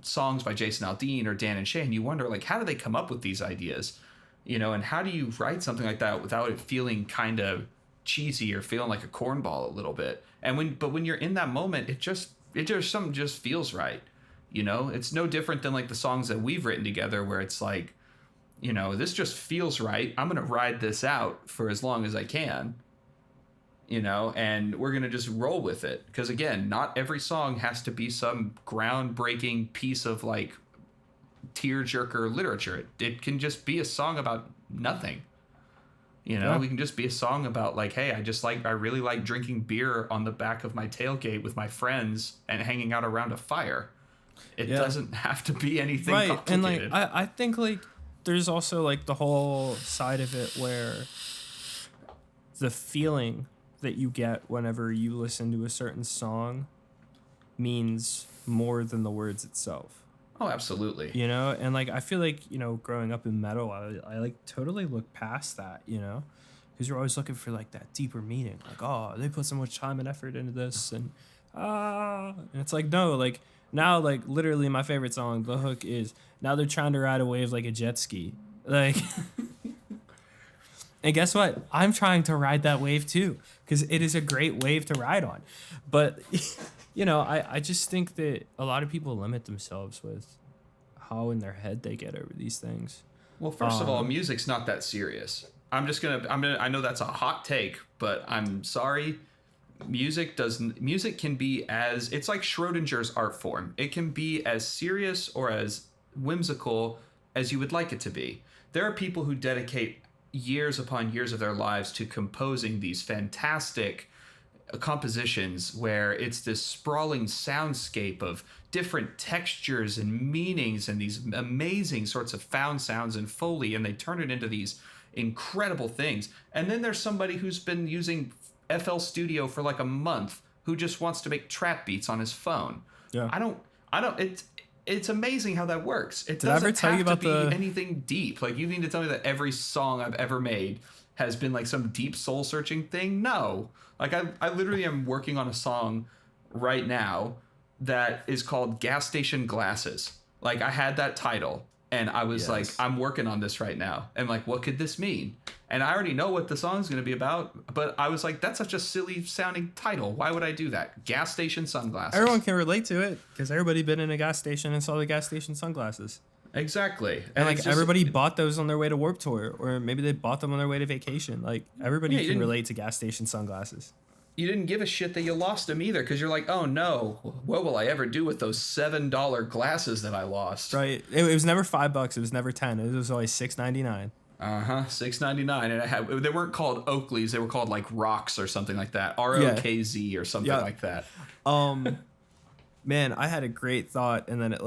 songs by Jason Aldean or Dan and Shay, and you wonder, like, how do they come up with these ideas? And how do you write something like that without it feeling kind of cheesy or feeling like a cornball a little bit? But when you're in that moment, something just feels right. It's no different than like the songs that we've written together where it's like, this just feels right. I'm going to ride this out for as long as I can, and we're going to just roll with it. Because again, not every song has to be some groundbreaking piece of like tearjerker literature. It can just be a song about nothing. We can just be a song about like, hey, I really like drinking beer on the back of my tailgate with my friends and hanging out around a fire. It doesn't have to be anything complicated. And like, I think like there's also like the whole side of it where the feeling that you get whenever you listen to a certain song means more than the words itself. Oh, absolutely. And like I feel like, growing up in metal, I like totally look past that, because you're always looking for like that deeper meaning. Like, oh, they put so much time and effort into this, and it's like, no, like now, like literally my favorite song, the hook is, now they're trying to ride a wave like a jet ski. Like, and guess what? I'm trying to ride that wave too, because it is a great wave to ride on. But I just think that a lot of people limit themselves with how in their head they get over these things. Well, first of all, music's not that serious. I know that's a hot take, but I'm sorry. Music can be it's like Schrodinger's art form. It can be as serious or as whimsical as you would like it to be. There are people who dedicate years upon years of their lives to composing these fantastic compositions where it's this sprawling soundscape of different textures and meanings and these amazing sorts of found sounds and Foley, and they turn it into these incredible things. And then there's somebody who's been using FL Studio for like a month who just wants to make trap beats on his phone. Yeah. It's amazing how that works. It doesn't have to be anything deep. Like, you need to tell me that every song I've ever made has been like some deep soul searching thing. No. Like I literally am working on a song right now that is called Gas Station Glasses. Like, I had that title and I was like, I'm working on this right now. And like, what could this mean? And I already know what the song's going to be about, but I was like, that's such a silly sounding title. Why would I do that? Gas station sunglasses. Everyone can relate to it because everybody been in a gas station and saw the gas station sunglasses. Exactly. And like everybody bought those on their way to Warped Tour, or maybe they bought them on their way to vacation. Like, everybody can relate to gas station sunglasses. You didn't give a shit that you lost them either, because you're like, oh no, what will I ever do with those $7 glasses that I lost? Right. It was never $5. It was never $10. It was always $6.99. $6.99, and they weren't called Oakleys. They were called like Rocks or something like that. ROKZ or something like that. Man, I had a great thought, and then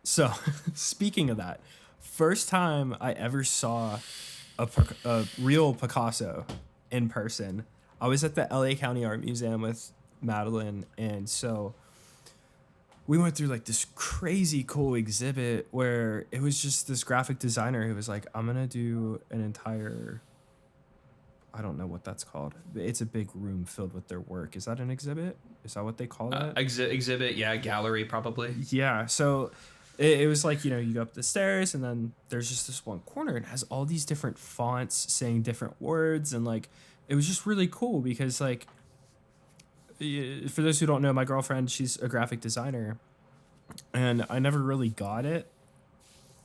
So, speaking of that, first time I ever saw a real Picasso in person, I was at the LA County Art Museum with Madeline, and so we went through like this crazy cool exhibit where it was just this graphic designer who was like, I'm gonna do an entire, I don't know what that's called. It's a big room filled with their work. Is that an exhibit? Is that what they call it? Exhibit, yeah, gallery probably. Yeah, so it was like, you go up the stairs and then there's just this one corner and it has all these different fonts saying different words, and like, it was just really cool because, like, for those who don't know, my girlfriend, she's a graphic designer, and I never really got it.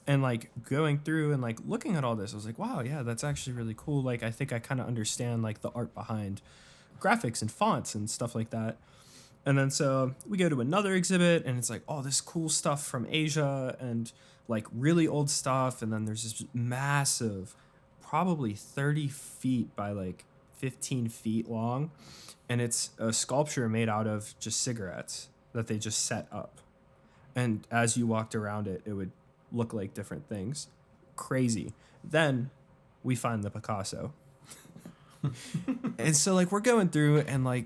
And like going through and like looking at all this, I was like, wow, yeah, that's actually really cool. Like, I think I kind of understand like the art behind graphics and fonts and stuff like that. And then so we go to another exhibit and it's like, oh, this cool stuff from Asia and like really old stuff. And then there's this massive, probably 30 feet by like 15 feet long, and it's a sculpture made out of just cigarettes that they just set up, and as you walked around it, it would look like different things. Crazy. Then we find the Picasso. And so like we're going through and like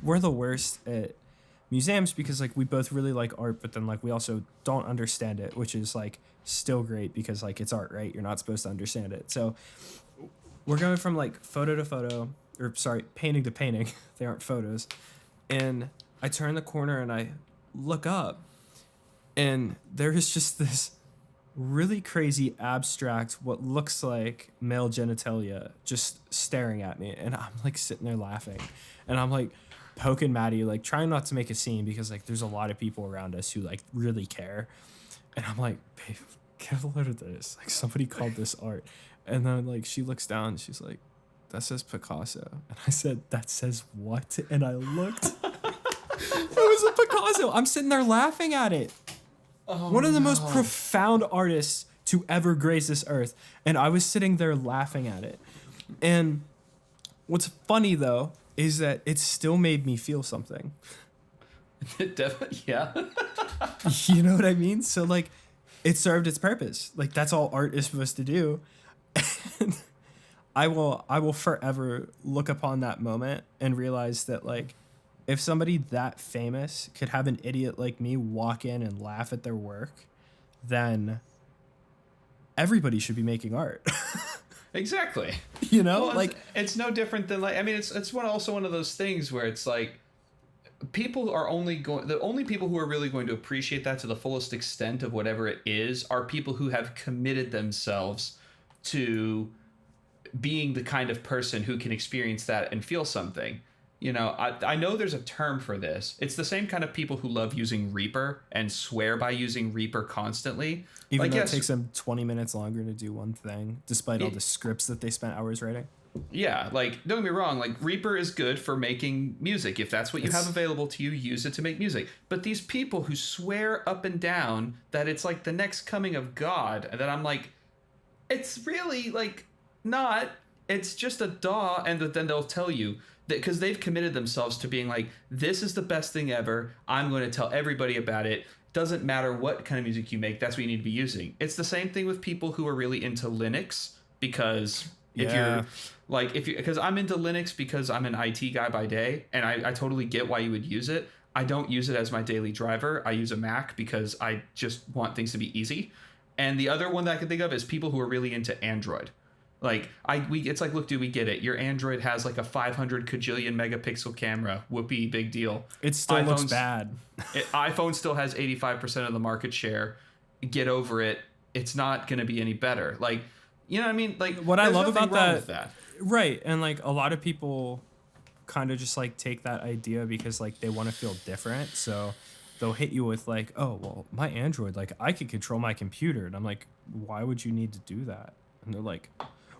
we're the worst at museums because like we both really like art, but then like we also don't understand it, which is like still great because like it's art, right? You're not supposed to understand it. So we're going from like photo to photo, or sorry, painting to painting. They aren't photos. And I turn the corner and I look up, and there is just this really crazy abstract, what looks like male genitalia just staring at me. And I'm like sitting there laughing, and I'm like poking Maddie, like trying not to make a scene because like there's a lot of people around us who like really care. And I'm like, babe, get a load of this. Like somebody called this art. And then like she looks down and she's like, that says Picasso. And I said, that says what? And I looked. It was a Picasso. I'm sitting there laughing at it. Oh, one of the most profound artists to ever grace this earth. And I was sitting there laughing at it. And what's funny though is that it still made me feel something. Definitely, yeah. You know what I mean? So like it served its purpose. Like that's all art is supposed to do. And I will forever look upon that moment and realize that like if somebody that famous could have an idiot like me walk in and laugh at their work, then everybody should be making art. Exactly. You know, well, like it's no different than like, I mean, it's also one of those things where it's like people are the only people who are really going to appreciate that to the fullest extent of whatever it is are people who have committed themselves to being the kind of person who can experience that and feel something. You know, I know there's a term for this. It's the same kind of people who love using Reaper and swear by using Reaper constantly. Even though it takes them 20 minutes longer to do one thing, despite all the scripts that they spent hours writing. Yeah, like, don't get me wrong, like, Reaper is good for making music. If that's what you have available to you, use it to make music. But these people who swear up and down that it's like the next coming of God, that I'm like, it's really, like, not. It's just a DAW, and then they'll tell you, because they've committed themselves to being like, this is the best thing ever. I'm going to tell everybody about it. Doesn't matter what kind of music you make. That's what you need to be using. It's the same thing with people who are really into Linux, because because I'm into Linux because I'm an IT guy by day, and I totally get why you would use it. I don't use it as my daily driver. I use a Mac because I just want things to be easy. And the other one that I can think of is people who are really into Android. Like it's like, look, dude, we get it. Your Android has like a 500 kajillion megapixel camera. Whoopee, big deal. It still looks bad. iPhone still has 85% of the market share. Get over it. It's not going to be any better. Like, you know what I mean? Like, what I love about that, right? And like a lot of people kind of just like take that idea because like they want to feel different. So they'll hit you with like, oh, well, my Android, like I can control my computer. And I'm like, why would you need to do that? And they're like,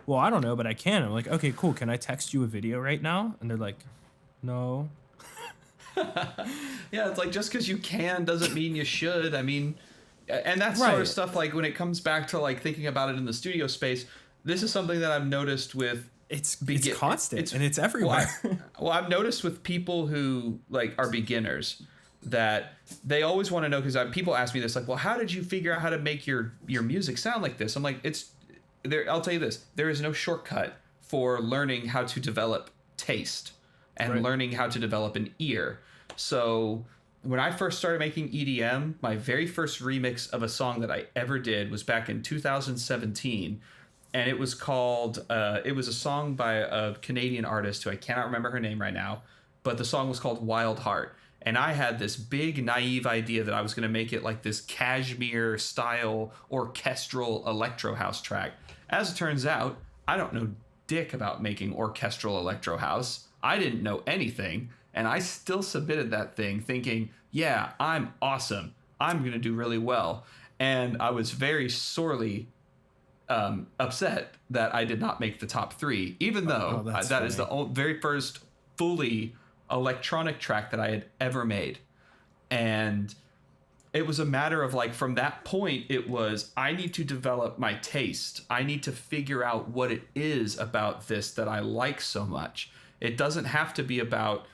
well, I don't know, but I can. I'm like, okay, cool. Can I text you a video right now? And they're like, no. Yeah, it's like just because you can doesn't mean you should. I mean, and that's sort of stuff like when it comes back to like thinking about it in the studio space, this is something that I've noticed with it's constant and it's everywhere. Well, I've noticed with people who like are beginners that they always want to know, because people ask me this, like, well, how did you figure out how to make your music sound like this? I'm like, I'll tell you this, there is no shortcut for learning how to develop taste and learning how to develop an ear. So when I first started making EDM, my very first remix of a song that I ever did was back in 2017. And it was called, it was a song by a Canadian artist who I cannot remember her name right now, but the song was called Wild Heart. And I had this big naive idea that I was going to make it like this Kashmir style orchestral electro house track. As it turns out, I don't know dick about making orchestral electro house. I didn't know anything. And I still submitted that thing thinking, yeah, I'm awesome. I'm going to do really well. And I was very sorely upset that I did not make the top 3, even though that is the very first fully electronic track that I had ever made. And it was a matter of like, from that point, it was, I need to develop my taste. I need to figure out what it is about this that I like so much. It doesn't have to be about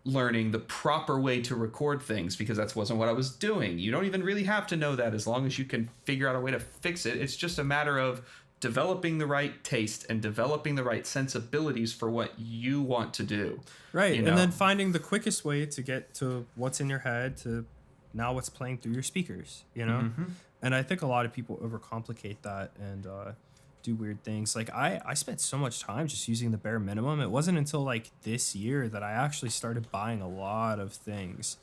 learning the proper way to record things, because that wasn't what I was doing. You don't even really have to know that, as long as you can figure out a way to fix it. It's just a matter of developing the right taste and developing the right sensibilities for what you want to do. Right. You know? And then finding the quickest way to get to what's in your head to now what's playing through your speakers, you know? Mm-hmm. And I think a lot of people overcomplicate that and do weird things. Like I spent so much time just using the bare minimum. It wasn't until like this year that I actually started buying a lot of things.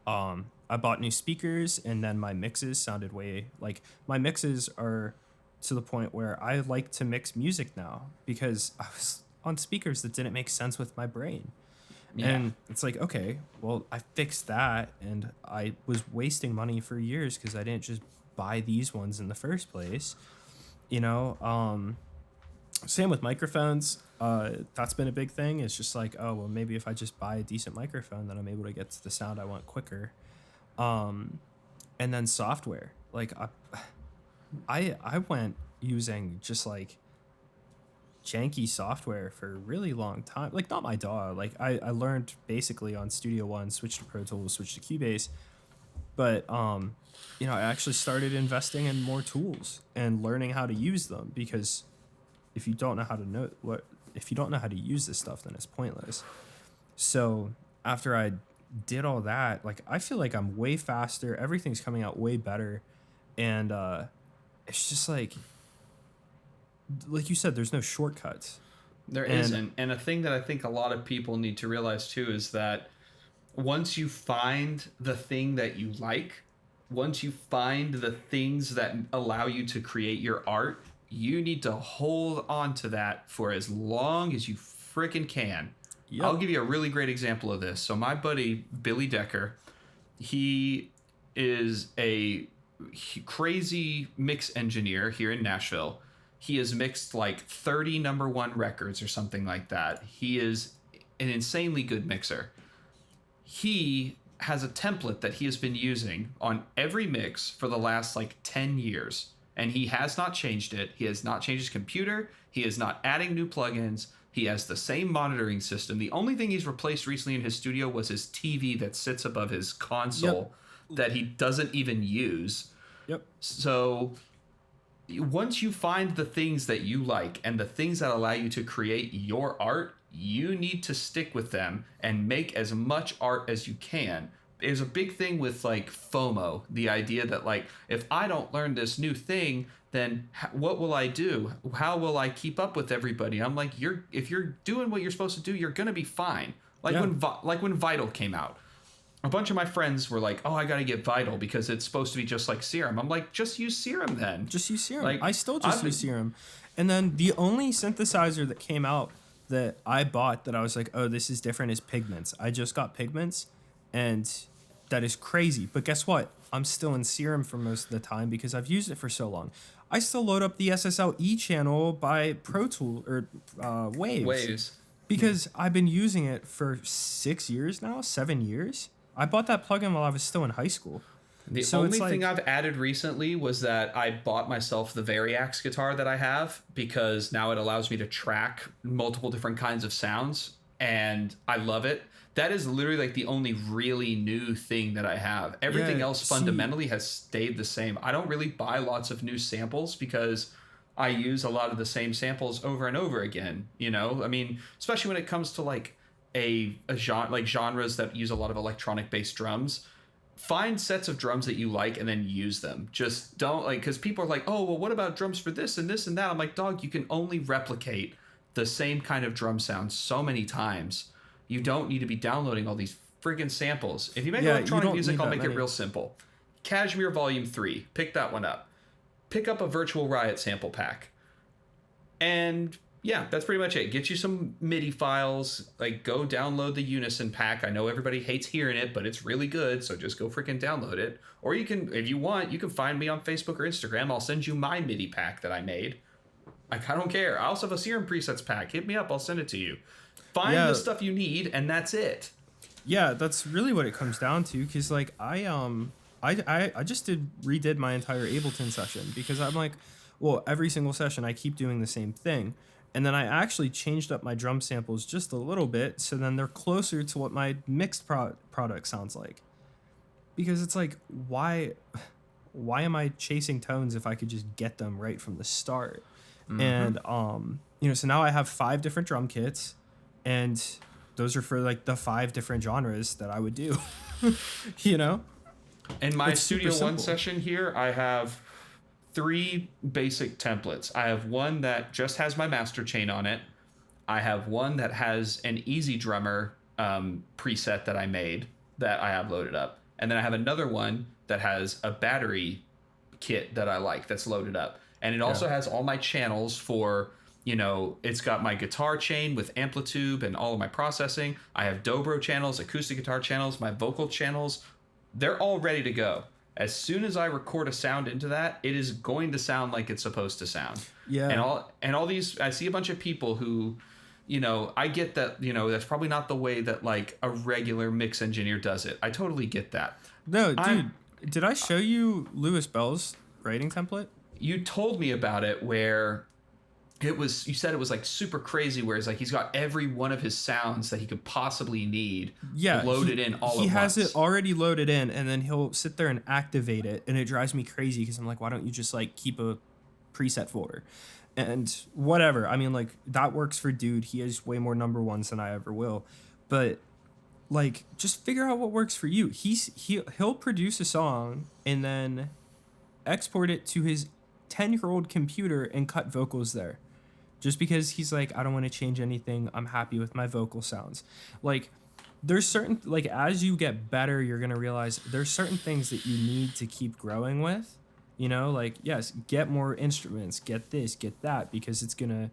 I bought new speakers, and then my mixes sounded my mixes are to the point where I like to mix music now because I was on speakers that didn't make sense with my brain. Yeah. And it's like, okay, well, I fixed that, and I was wasting money for years because I didn't just buy these ones in the first place. You know, same with microphones. That's been a big thing. It's just like, oh, well, maybe if I just buy a decent microphone, then I'm able to get to the sound I want quicker. And then software. Like I went using just like janky software for a really long time. Like not my dog. Like I learned basically on Studio One, switched to Pro Tools, switched to Cubase. But you know, I actually started investing in more tools and learning how to use them, because if you don't know how to use this stuff, then it's pointless. So after I did all that, like I feel like I'm way faster. Everything's coming out way better, and it's just like you said, there's no shortcuts. There isn't. And a thing that I think a lot of people need to realize too is that once you find the thing that you like, once you find the things that allow you to create your art, you need to hold on to that for as long as you freaking can. Yep. I'll give you a really great example of this. So my buddy, Billy Decker, he is a crazy mix engineer here in Nashville. He has mixed like 30 #1 records or something like that. He is an insanely good mixer. He has a template that he has been using on every mix for the last like 10 years. And he has not changed it. He has not changed his computer. He is not adding new plugins. He has the same monitoring system. The only thing he's replaced recently in his studio was his TV that sits above his console that he doesn't even use. Yep. So once you find the things that you like and the things that allow you to create your art, you need to stick with them and make as much art as you can. There's a big thing with like FOMO, the idea that like, if I don't learn this new thing, then what will I do? How will I keep up with everybody? I'm like, if you're doing what you're supposed to do, you're gonna be fine. Like when Vital came out, a bunch of my friends were like, oh, I gotta get Vital because it's supposed to be just like Serum. I'm like, just use Serum then. Just use Serum. Like, I still just use Serum. And then the only synthesizer that came out that I bought that I was like, oh, this is different is Pigments. I just got Pigments, and that is crazy. But guess what? I'm still in Serum for most of the time because I've used it for so long. I still load up the SSL channel by Pro Tool or Waves. Because I've been using it for 6 years now, 7 years. I bought that plugin while I was still in high school. The only thing I've added recently was that I bought myself the Variax guitar that I have, because now it allows me to track multiple different kinds of sounds, and I love it. That is literally like the only really new thing that I have. Everything else fundamentally has stayed the same. I don't really buy lots of new samples because I use a lot of the same samples over and over again. You know, I mean, especially when it comes to like a genre, like genres that use a lot of electronic based drums. Find sets of drums that you like and then use them. Just don't like, because people are like, oh, well, what about drums for this and this and that? I'm like, dog, you can only replicate the same kind of drum sound so many times. You don't need to be downloading all these friggin' samples. If you make electronic music, I'll make it real simple. Kashmir Volume 3. Pick that one up. Pick up a Virtual Riot sample pack. And yeah, that's pretty much it. Get you some MIDI files. Like, go download the Unison pack. I know everybody hates hearing it, but it's really good, so just go freaking download it. Or you can, if you want, you can find me on Facebook or Instagram. I'll send you my MIDI pack that I made. Like, I don't care. I also have a Serum presets pack. Hit me up. I'll send it to you. Find the stuff you need, and that's it. Yeah, that's really what it comes down to. Because like I just redid my entire Ableton session because I'm like, well, every single session I keep doing the same thing, and then I actually changed up my drum samples just a little bit, so then they're closer to what my mixed product sounds like. Because it's like, why am I chasing tones if I could just get them right from the start? And so now I have 5 different drum kits, and those are for like the 5 different genres that I would do. In my It's Studio super One simple. session here, I have 3 basic templates. I have one that just has my master chain on it. I have one that has an Easy Drummer preset that I made that I have loaded up. And then I have another one that has a battery kit that I like that's loaded up. And it also has all my channels for, it's got my guitar chain with Amplitude and all of my processing. I have dobro channels, acoustic guitar channels, my vocal channels. They're all ready to go. As soon as I record a sound into that, it is going to sound like it's supposed to sound. Yeah. And all these, I see a bunch of people who, I get that, that's probably not the way that like a regular mix engineer does it. I totally get that. No, dude, did I show you Lewis Bell's writing template? You told me about it where you said it was like super crazy, where it's like he's got every one of his sounds that he could possibly need loaded in all at once. He has it already loaded in, and then he'll sit there and activate it, and it drives me crazy because I'm like, why don't you just like keep a preset folder? And whatever. I mean, like, that works for dude. He has way more number ones than I ever will. But like, just figure out what works for you. He'll produce a song and then export it to his 10-year-old computer and cut vocals there. Just because he's like, I don't want to change anything. I'm happy with my vocal sounds. Like, there's certain, like, as you get better, you're going to realize there's certain things that you need to keep growing with. Like, yes, get more instruments, get this, get that, because it's going to,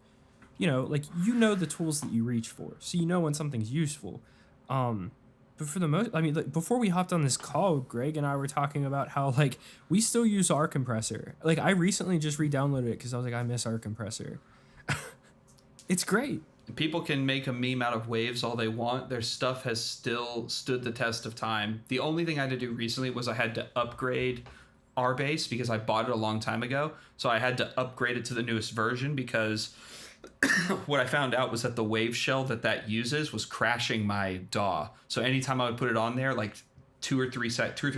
the tools that you reach for. So when something's useful. But for the most, I mean, like, before we hopped on this call, Greg and I were talking about how, like, we still use our compressor. Like, I recently just re-downloaded it because I was like, I miss our compressor. It's great. People can make a meme out of waves all they want. Their stuff has still stood the test of time. The only thing I had to do recently was I had to upgrade our bass because I bought it a long time ago. So I had to upgrade it to the newest version because what I found out was that the wave shell that uses was crashing my DAW. So anytime I would put it on there, like 2 or 3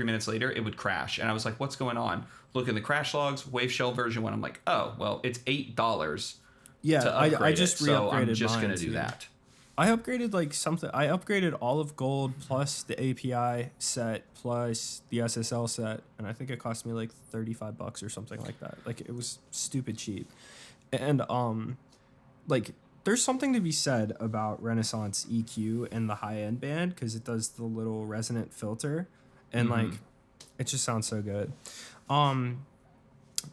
minutes later, it would crash. And I was like, what's going on? Look in the crash logs, wave shell version 1. I'm like, oh, well, it's $8. Yeah, I just re-upgraded so I'm just going to do too. that. I upgraded I upgraded Olive Gold plus the API set plus the SSL set, and I think it cost me like $35 or something like that. Like, it was stupid cheap. And like, there's something to be said about Renaissance EQ and the high-end band because it does the little resonant filter, and like, it just sounds so good.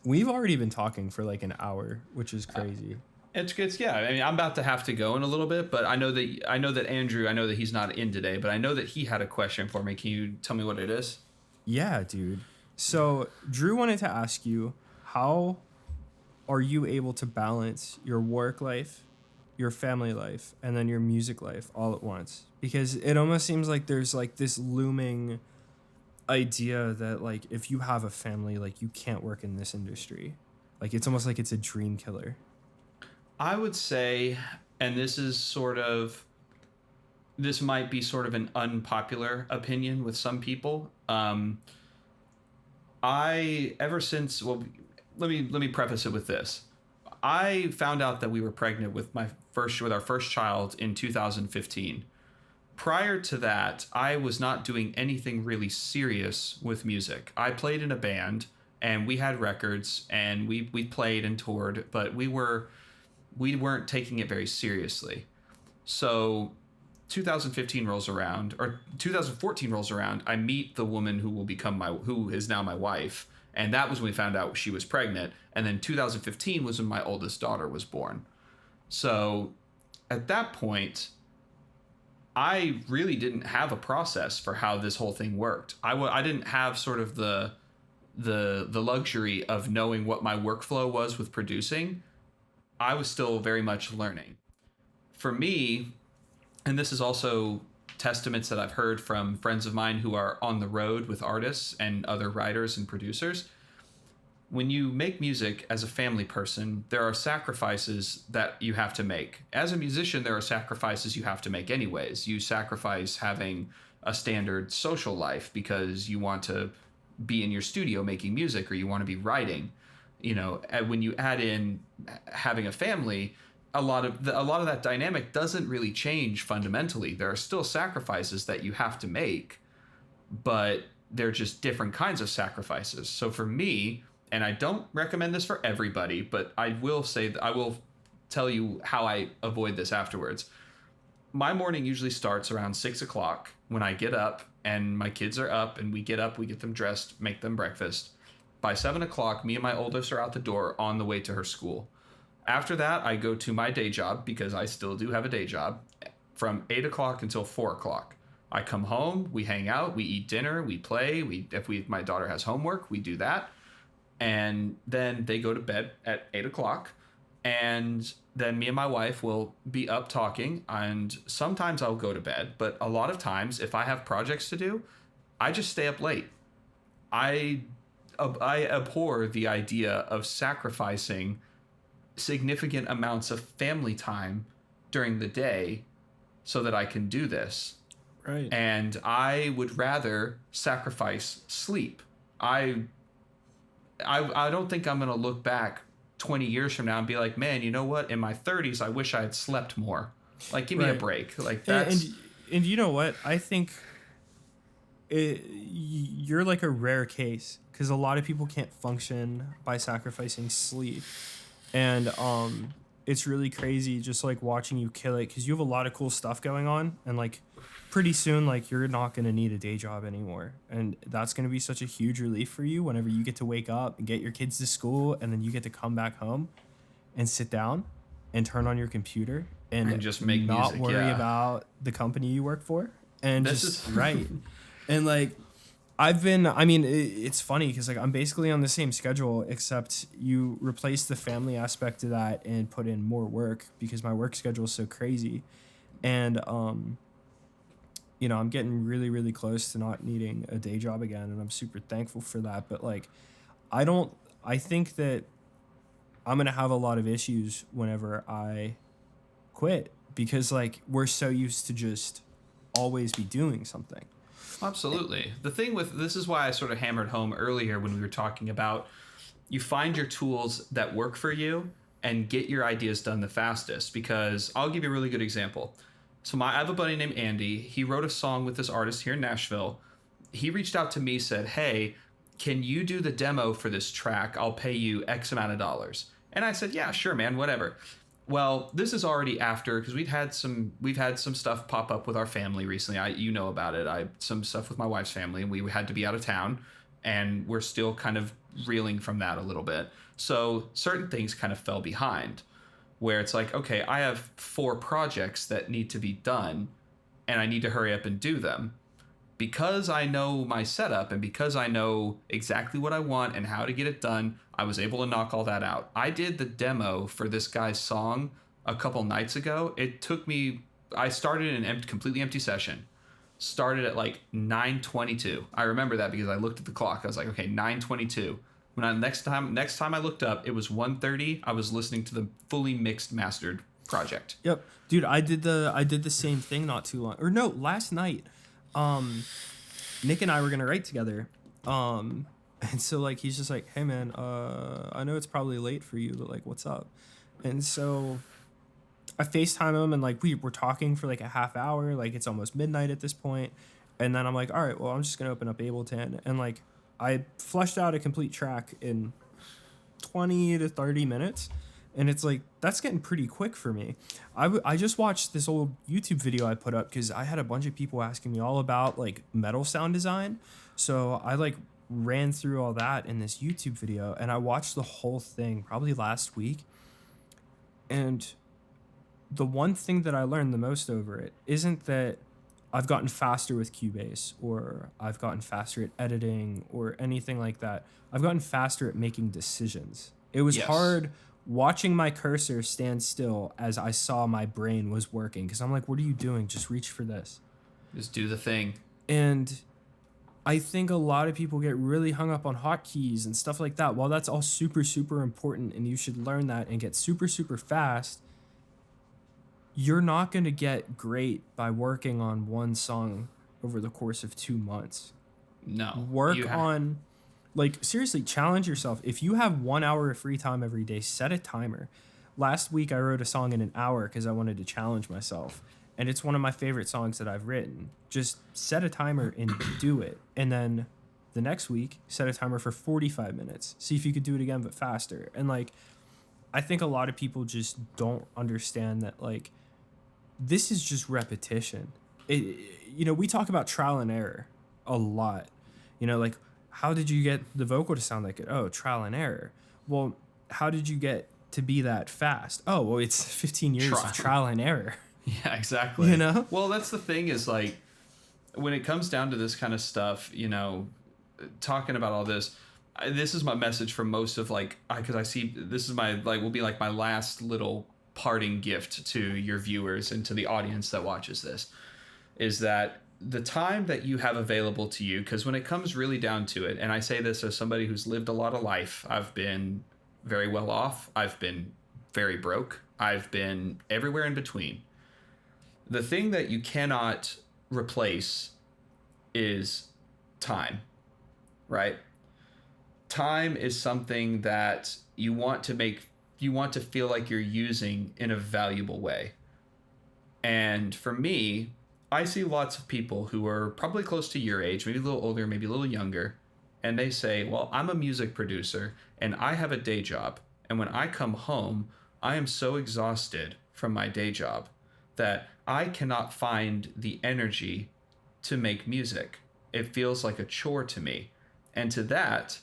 We've already been talking for like an hour, which is crazy. It's yeah. I mean, I'm about to have to go in a little bit, but I know that Andrew, I know that he's not in today, but I know that he had a question for me. Can you tell me what it is? Yeah, dude. So Drew wanted to ask you, how are you able to balance your work life, your family life, and then your music life all at once? Because it almost seems like there's like this looming idea that like if you have a family, like you can't work in this industry. Like, it's almost like it's a dream killer. I would say, and this might be sort of an unpopular opinion with some people. Let me preface it with this. I found out that we were pregnant with our first child in 2015. Prior to that, I was not doing anything really serious with music. I played in a band and we had records and we played and toured, but we weren't taking it very seriously. So 2015 rolls around, or 2014 rolls around. I meet the woman who is now my wife. And that was when we found out she was pregnant. And then 2015 was when my oldest daughter was born. So at that point, I really didn't have a process for how this whole thing worked. I didn't have sort of the luxury of knowing what my workflow was with producing. I was still very much learning. For me, and this is also testaments that I've heard from friends of mine who are on the road with artists and other writers and producers, when you make music as a family person, there are sacrifices that you have to make. As a musician, there are sacrifices you have to make anyways. You sacrifice having a standard social life because you want to be in your studio making music or you want to be writing. when you add in having a family, a lot of that dynamic doesn't really change fundamentally. There are still sacrifices that you have to make, but they're just different kinds of sacrifices. So for me, and I don't recommend this for everybody, but I will say that I will tell you how I avoid this afterwards. My morning usually starts around 6 o'clock when I get up and my kids are up, and we get them dressed, make them breakfast. By 7 o'clock, me and my oldest are out the door on the way to her school. After that, I go to my day job, because I still do have a day job, from 8 o'clock until 4 o'clock. I come home, we hang out, we eat dinner, we play. If my daughter has homework, we do that. And then they go to bed at 8 o'clock. And then me and my wife will be up talking, and sometimes I'll go to bed. But a lot of times, if I have projects to do, I just stay up late. I abhor the idea of sacrificing significant amounts of family time during the day so that I can do this. Right. And I would rather sacrifice sleep. I don't think I'm going to look back 20 years from now and be like, man, you know what? In my 30s, I wish I had slept more. Like, give me a break. Like, that's... And you know what? I think you're like a rare case, because a lot of people can't function by sacrificing sleep. And it's really crazy just like watching you kill it, because you have a lot of cool stuff going on, and like pretty soon, like, you're not going to need a day job anymore. And that's going to be such a huge relief for you whenever you get to wake up and get your kids to school, and then you get to come back home and sit down and turn on your computer and just make not music, worry about the company you work for. And right. And like, it's funny because like I'm basically on the same schedule, except you replace the family aspect of that and put in more work, because my work schedule is so crazy. And I'm getting really, really close to not needing a day job again, and I'm super thankful for that. But like, I think that I'm going to have a lot of issues whenever I quit, because like we're so used to just always be doing something. Absolutely. The thing with this is why I sort of hammered home earlier when we were talking about you find your tools that work for you and get your ideas done the fastest, because I'll give you a really good example. So I have a buddy named Andy. He wrote a song with this artist here in Nashville. He reached out to me, said, hey, can you do the demo for this track? I'll pay you X amount of dollars. And I said, yeah, sure, man, whatever. Well, this is already after, because we've had some stuff pop up with our family recently. You know about it. Some stuff with my wife's family, and we had to be out of town, and we're still kind of reeling from that a little bit. So certain things kind of fell behind, where it's like, okay, I have 4 projects that need to be done, and I need to hurry up and do them. Because I know my setup and because I know exactly what I want and how to get it done, I was able to knock all that out. I did the demo for this guy's song a couple nights ago. It took me, I started an completely empty session. Started at like 9:22. I remember that because I looked at the clock. I was like, okay, 9:22. Next time I looked up, it was 1:30. I was listening to the fully mixed, mastered project. Yep. Dude, I did the same thing last night. Nick and I were gonna write together. And so like he's just like, hey man, I know it's probably late for you, but like what's up? And so I FaceTime him, and like we were talking for like a half hour, like it's almost midnight at this point. And then I'm like, all right, well, I'm just gonna open up Ableton, and like I fleshed out a complete track in 20 to 30 minutes. And it's like, that's getting pretty quick for me. I just watched this old YouTube video I put up because I had a bunch of people asking me all about like metal sound design. So I like ran through all that in this YouTube video, and I watched the whole thing probably last week. And the one thing that I learned the most over it isn't that I've gotten faster with Cubase, or I've gotten faster at editing, or anything like that. I've gotten faster at making decisions. It was hard watching my cursor stand still as I saw my brain was working, because I'm like, what are you doing? Just reach for this. Just do the thing. And I think a lot of people get really hung up on hotkeys and stuff like that. While that's all super, super important, and you should learn that and get super, super fast, you're not going to get great by working on one song over the course of 2 months. No. Work on Like, seriously, challenge yourself. If you have 1 hour of free time every day, set a timer. Last week, I wrote a song in an hour because I wanted to challenge myself. And it's one of my favorite songs that I've written. Just set a timer and do it. And then the next week, set a timer for 45 minutes. See if you could do it again, but faster. And, like, I think a lot of people just don't understand that, like, this is just repetition. We talk about trial and error a lot. Like, how did you get the vocal to sound like it? Oh, trial and error. Well, how did you get to be that fast? Oh, well, it's 15 years of trial and error. Yeah, exactly. Well, that's the thing is, like, when it comes down to this kind of stuff, talking about all this, this is my message for most of, like, because I see this is my, like, will be like my last little parting gift to your viewers and to the audience that watches this, is that the time that you have available to you, because when it comes really down to it, and I say this as somebody who's lived a lot of life, I've been very well off, I've been very broke, I've been everywhere in between. The thing that you cannot replace is time, right? Time is something that you want to feel like you're using in a valuable way. And for me, I see lots of people who are probably close to your age, maybe a little older, maybe a little younger, and they say, well, I'm a music producer and I have a day job. And when I come home, I am so exhausted from my day job that I cannot find the energy to make music. It feels like a chore to me. And to that,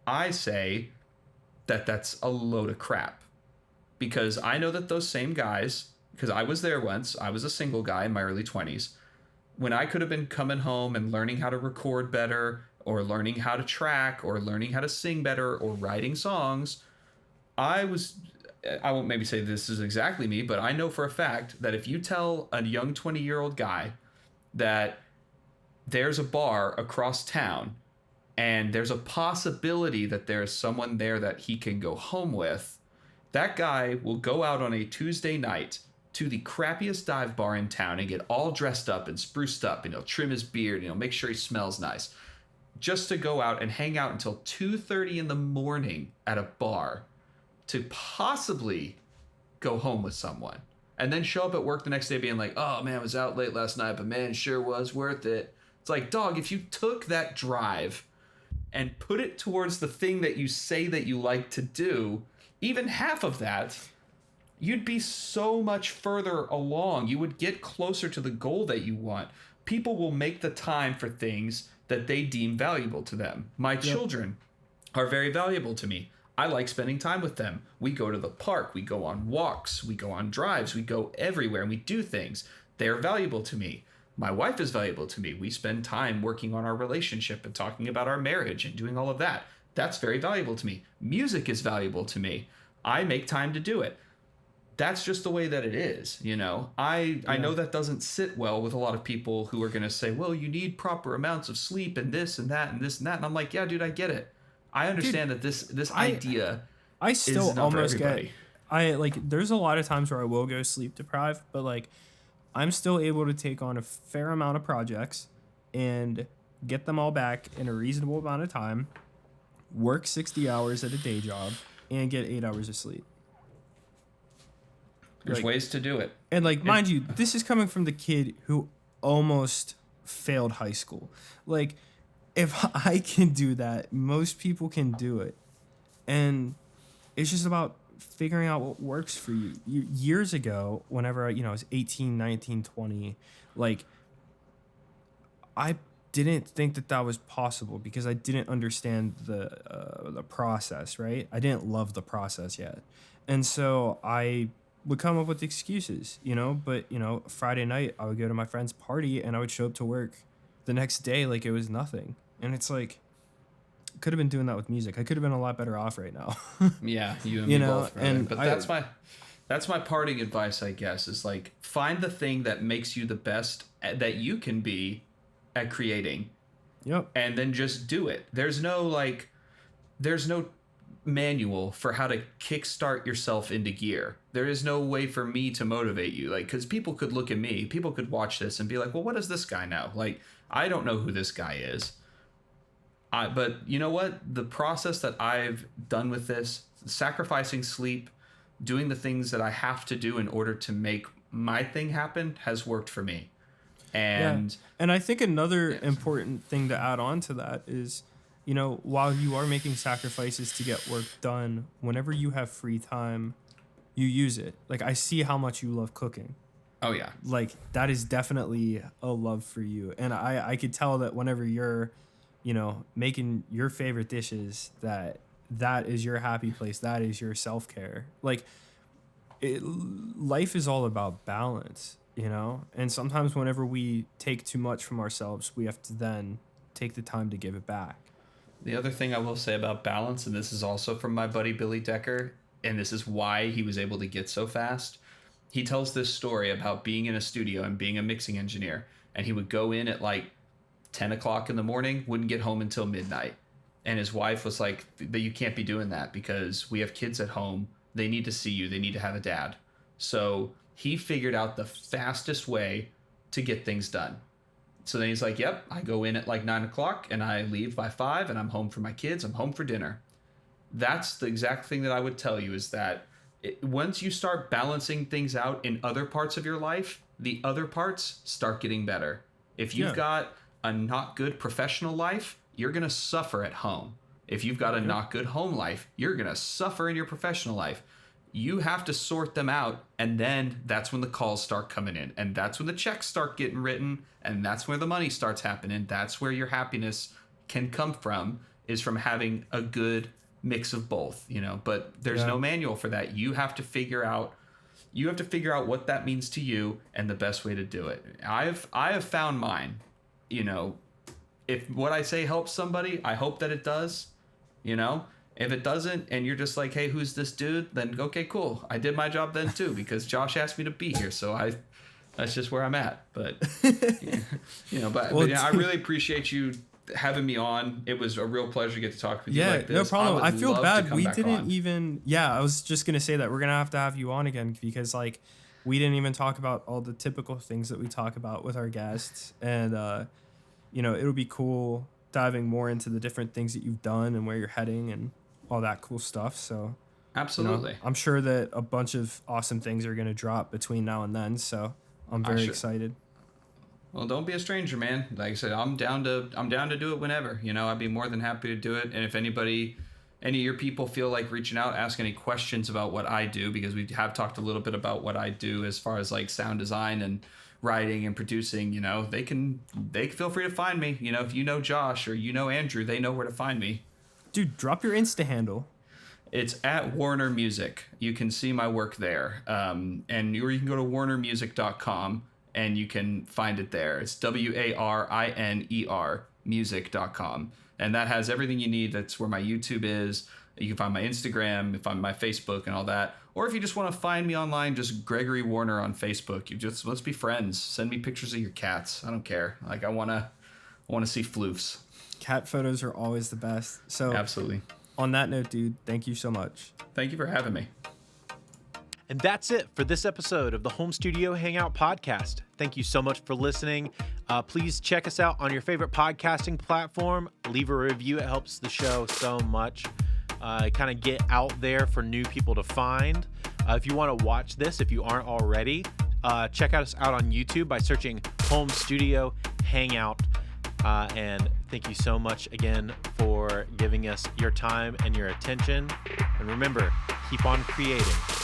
I say that that's a load of crap. Because I know that those same guys, because I was there once, I was a single guy in my early 20s, when I could have been coming home and learning how to record better, or learning how to track, or learning how to sing better, or writing songs, I won't maybe say this is exactly me, but I know for a fact that if you tell a young 20-year-old guy that there's a bar across town and there's a possibility that there's someone there that he can go home with, that guy will go out on a Tuesday night to the crappiest dive bar in town and get all dressed up and spruced up, and he'll trim his beard and he'll make sure he smells nice, just to go out and hang out until 2:30 in the morning at a bar to possibly go home with someone, and then show up at work the next day being like, oh man, I was out late last night, but man, sure was worth it. It's like, dog, if you took that drive and put it towards the thing that you say that you like to do, even half of that, you'd be so much further along. You would get closer to the goal that you want. People will make the time for things that they deem valuable to them. My children are very valuable to me. I like spending time with them. We go to the park, we go on walks, we go on drives, we go everywhere, and we do things. They're valuable to me. My wife is valuable to me. We spend time working on our relationship and talking about our marriage and doing all of that. That's very valuable to me. Music is valuable to me. I make time to do it. That's just the way that it is, I know that doesn't sit well with a lot of people who are going to say, well, you need proper amounts of sleep and this and that and this and that. And I'm like, yeah, dude, I get it. I understand that this idea I still is not almost for everybody. There's a lot of times where I will go sleep deprived, but like I'm still able to take on a fair amount of projects and get them all back in a reasonable amount of time, work 60 hours at a day job, and get 8 hours of sleep. There's ways to do it. And mind you, this is coming from the kid who almost failed high school. Like, if I can do that, most people can do it. And it's just about figuring out what works for you. Years ago, whenever I was 18, 19, 20, I didn't think that was possible because I didn't understand the process, right? I didn't love the process yet. And so I would come up with excuses, but, Friday night I would go to my friend's party and I would show up to work the next day like it was nothing. And it's like, I could have been doing that with music. I could have been a lot better off right now. Yeah, you and me both, brother. And but that's my parting advice, I guess, is like, find the thing that makes you the best that you can be at creating. Yep. And then just do it. There's no manual for how to kickstart yourself into gear. There is no way for me to motivate you, because people could look at me, people could watch this and be like, well, what does this guy know? I don't know who this guy is. But you know what? The process that I've done with this, sacrificing sleep, doing the things that I have to do in order to make my thing happen, has worked for me. And I think another important thing to add on to that is, you know, while you are making sacrifices to get work done, whenever you have free time, you use it. Like, I see how much you love cooking. Oh yeah. Like, that is definitely a love for you. And I could tell that whenever you're, you know, making your favorite dishes, that is your happy place. That is your self-care. Like, life is all about balance, you know? And sometimes whenever we take too much from ourselves, we have to then take the time to give it back. The other thing I will say about balance, and this is also from my buddy Billy Decker, and this is why he was able to get so fast. He tells this story about being in a studio and being a mixing engineer, and he would go in at like 10 o'clock in the morning, wouldn't get home until midnight. And his wife was like, but you can't be doing that because we have kids at home. They need to see you. They need to have a dad. So he figured out the fastest way to get things done. So then he's like, yep, I go in at like 9 o'clock and I leave by 5 and I'm home for my kids. I'm home for dinner. That's the exact thing that I would tell you, is that once you start balancing things out in other parts of your life, the other parts start getting better. If you've got a not good professional life, you're going to suffer at home. If you've got a not good home life, you're going to suffer in your professional life. You have to sort them out, and then that's when the calls start coming in, and that's when the checks start getting written, and that's where the money starts happening. That's where your happiness can come from, is from having a good mix of both, you know. But there's no manual for that. You have to figure out what that means to you and the best way to do it. I have found mine. You know, if what I say helps somebody, I hope that it does. You know, if it doesn't and you're just like, hey, who's this dude? Then okay, cool. I did my job then too, because Josh asked me to be here. So that's just where I'm at. But, you know, but yeah, I really appreciate you having me on. It was a real pleasure to get to talk with you like this. No problem. I feel bad. We didn't on. even, I was just going to say that we're going to have you on again, because like we didn't even talk about all the typical things that we talk about with our guests. And, you know, it'll be cool diving more into the different things that you've done and where you're heading and all that cool stuff. So absolutely, you know, I'm sure that a bunch of awesome things are going to drop between now and then. So I'm very excited. Well, don't be a stranger, man. Like I said, I'm down to do it whenever. You know, I'd be more than happy to do it. And if any of your people feel like reaching out, ask any questions about what I do, because we have talked a little bit about what I do as far as like sound design and writing and producing, you know, they can feel free to find me. You know, if you know Josh or you know Andrew, they know where to find me. Dude, drop your Insta handle. It's at Wariner Music. You can see my work there. Or you can go to warnermusic.com and you can find it there. It's WARINER music.com. And that has everything you need. That's where my YouTube is. You can find my Instagram, you find my Facebook and all that. Or if you just want to find me online, just Gregory Wariner on Facebook. Let's be friends. Send me pictures of your cats. I don't care. Like, I want to see floofs. Cat photos are always the best. So absolutely. On that note, dude, thank you so much. Thank you for having me. And that's it for this episode of the Home Studio Hangout podcast. Thank you so much for listening. Please check us out on your favorite podcasting platform. Leave a review. It helps the show so much. Kind of get out there for new people to find. If you want to watch this, if you aren't already, check us out on YouTube by searching Home Studio Hangout. And thank you so much again for giving us your time and your attention. And remember, keep on creating.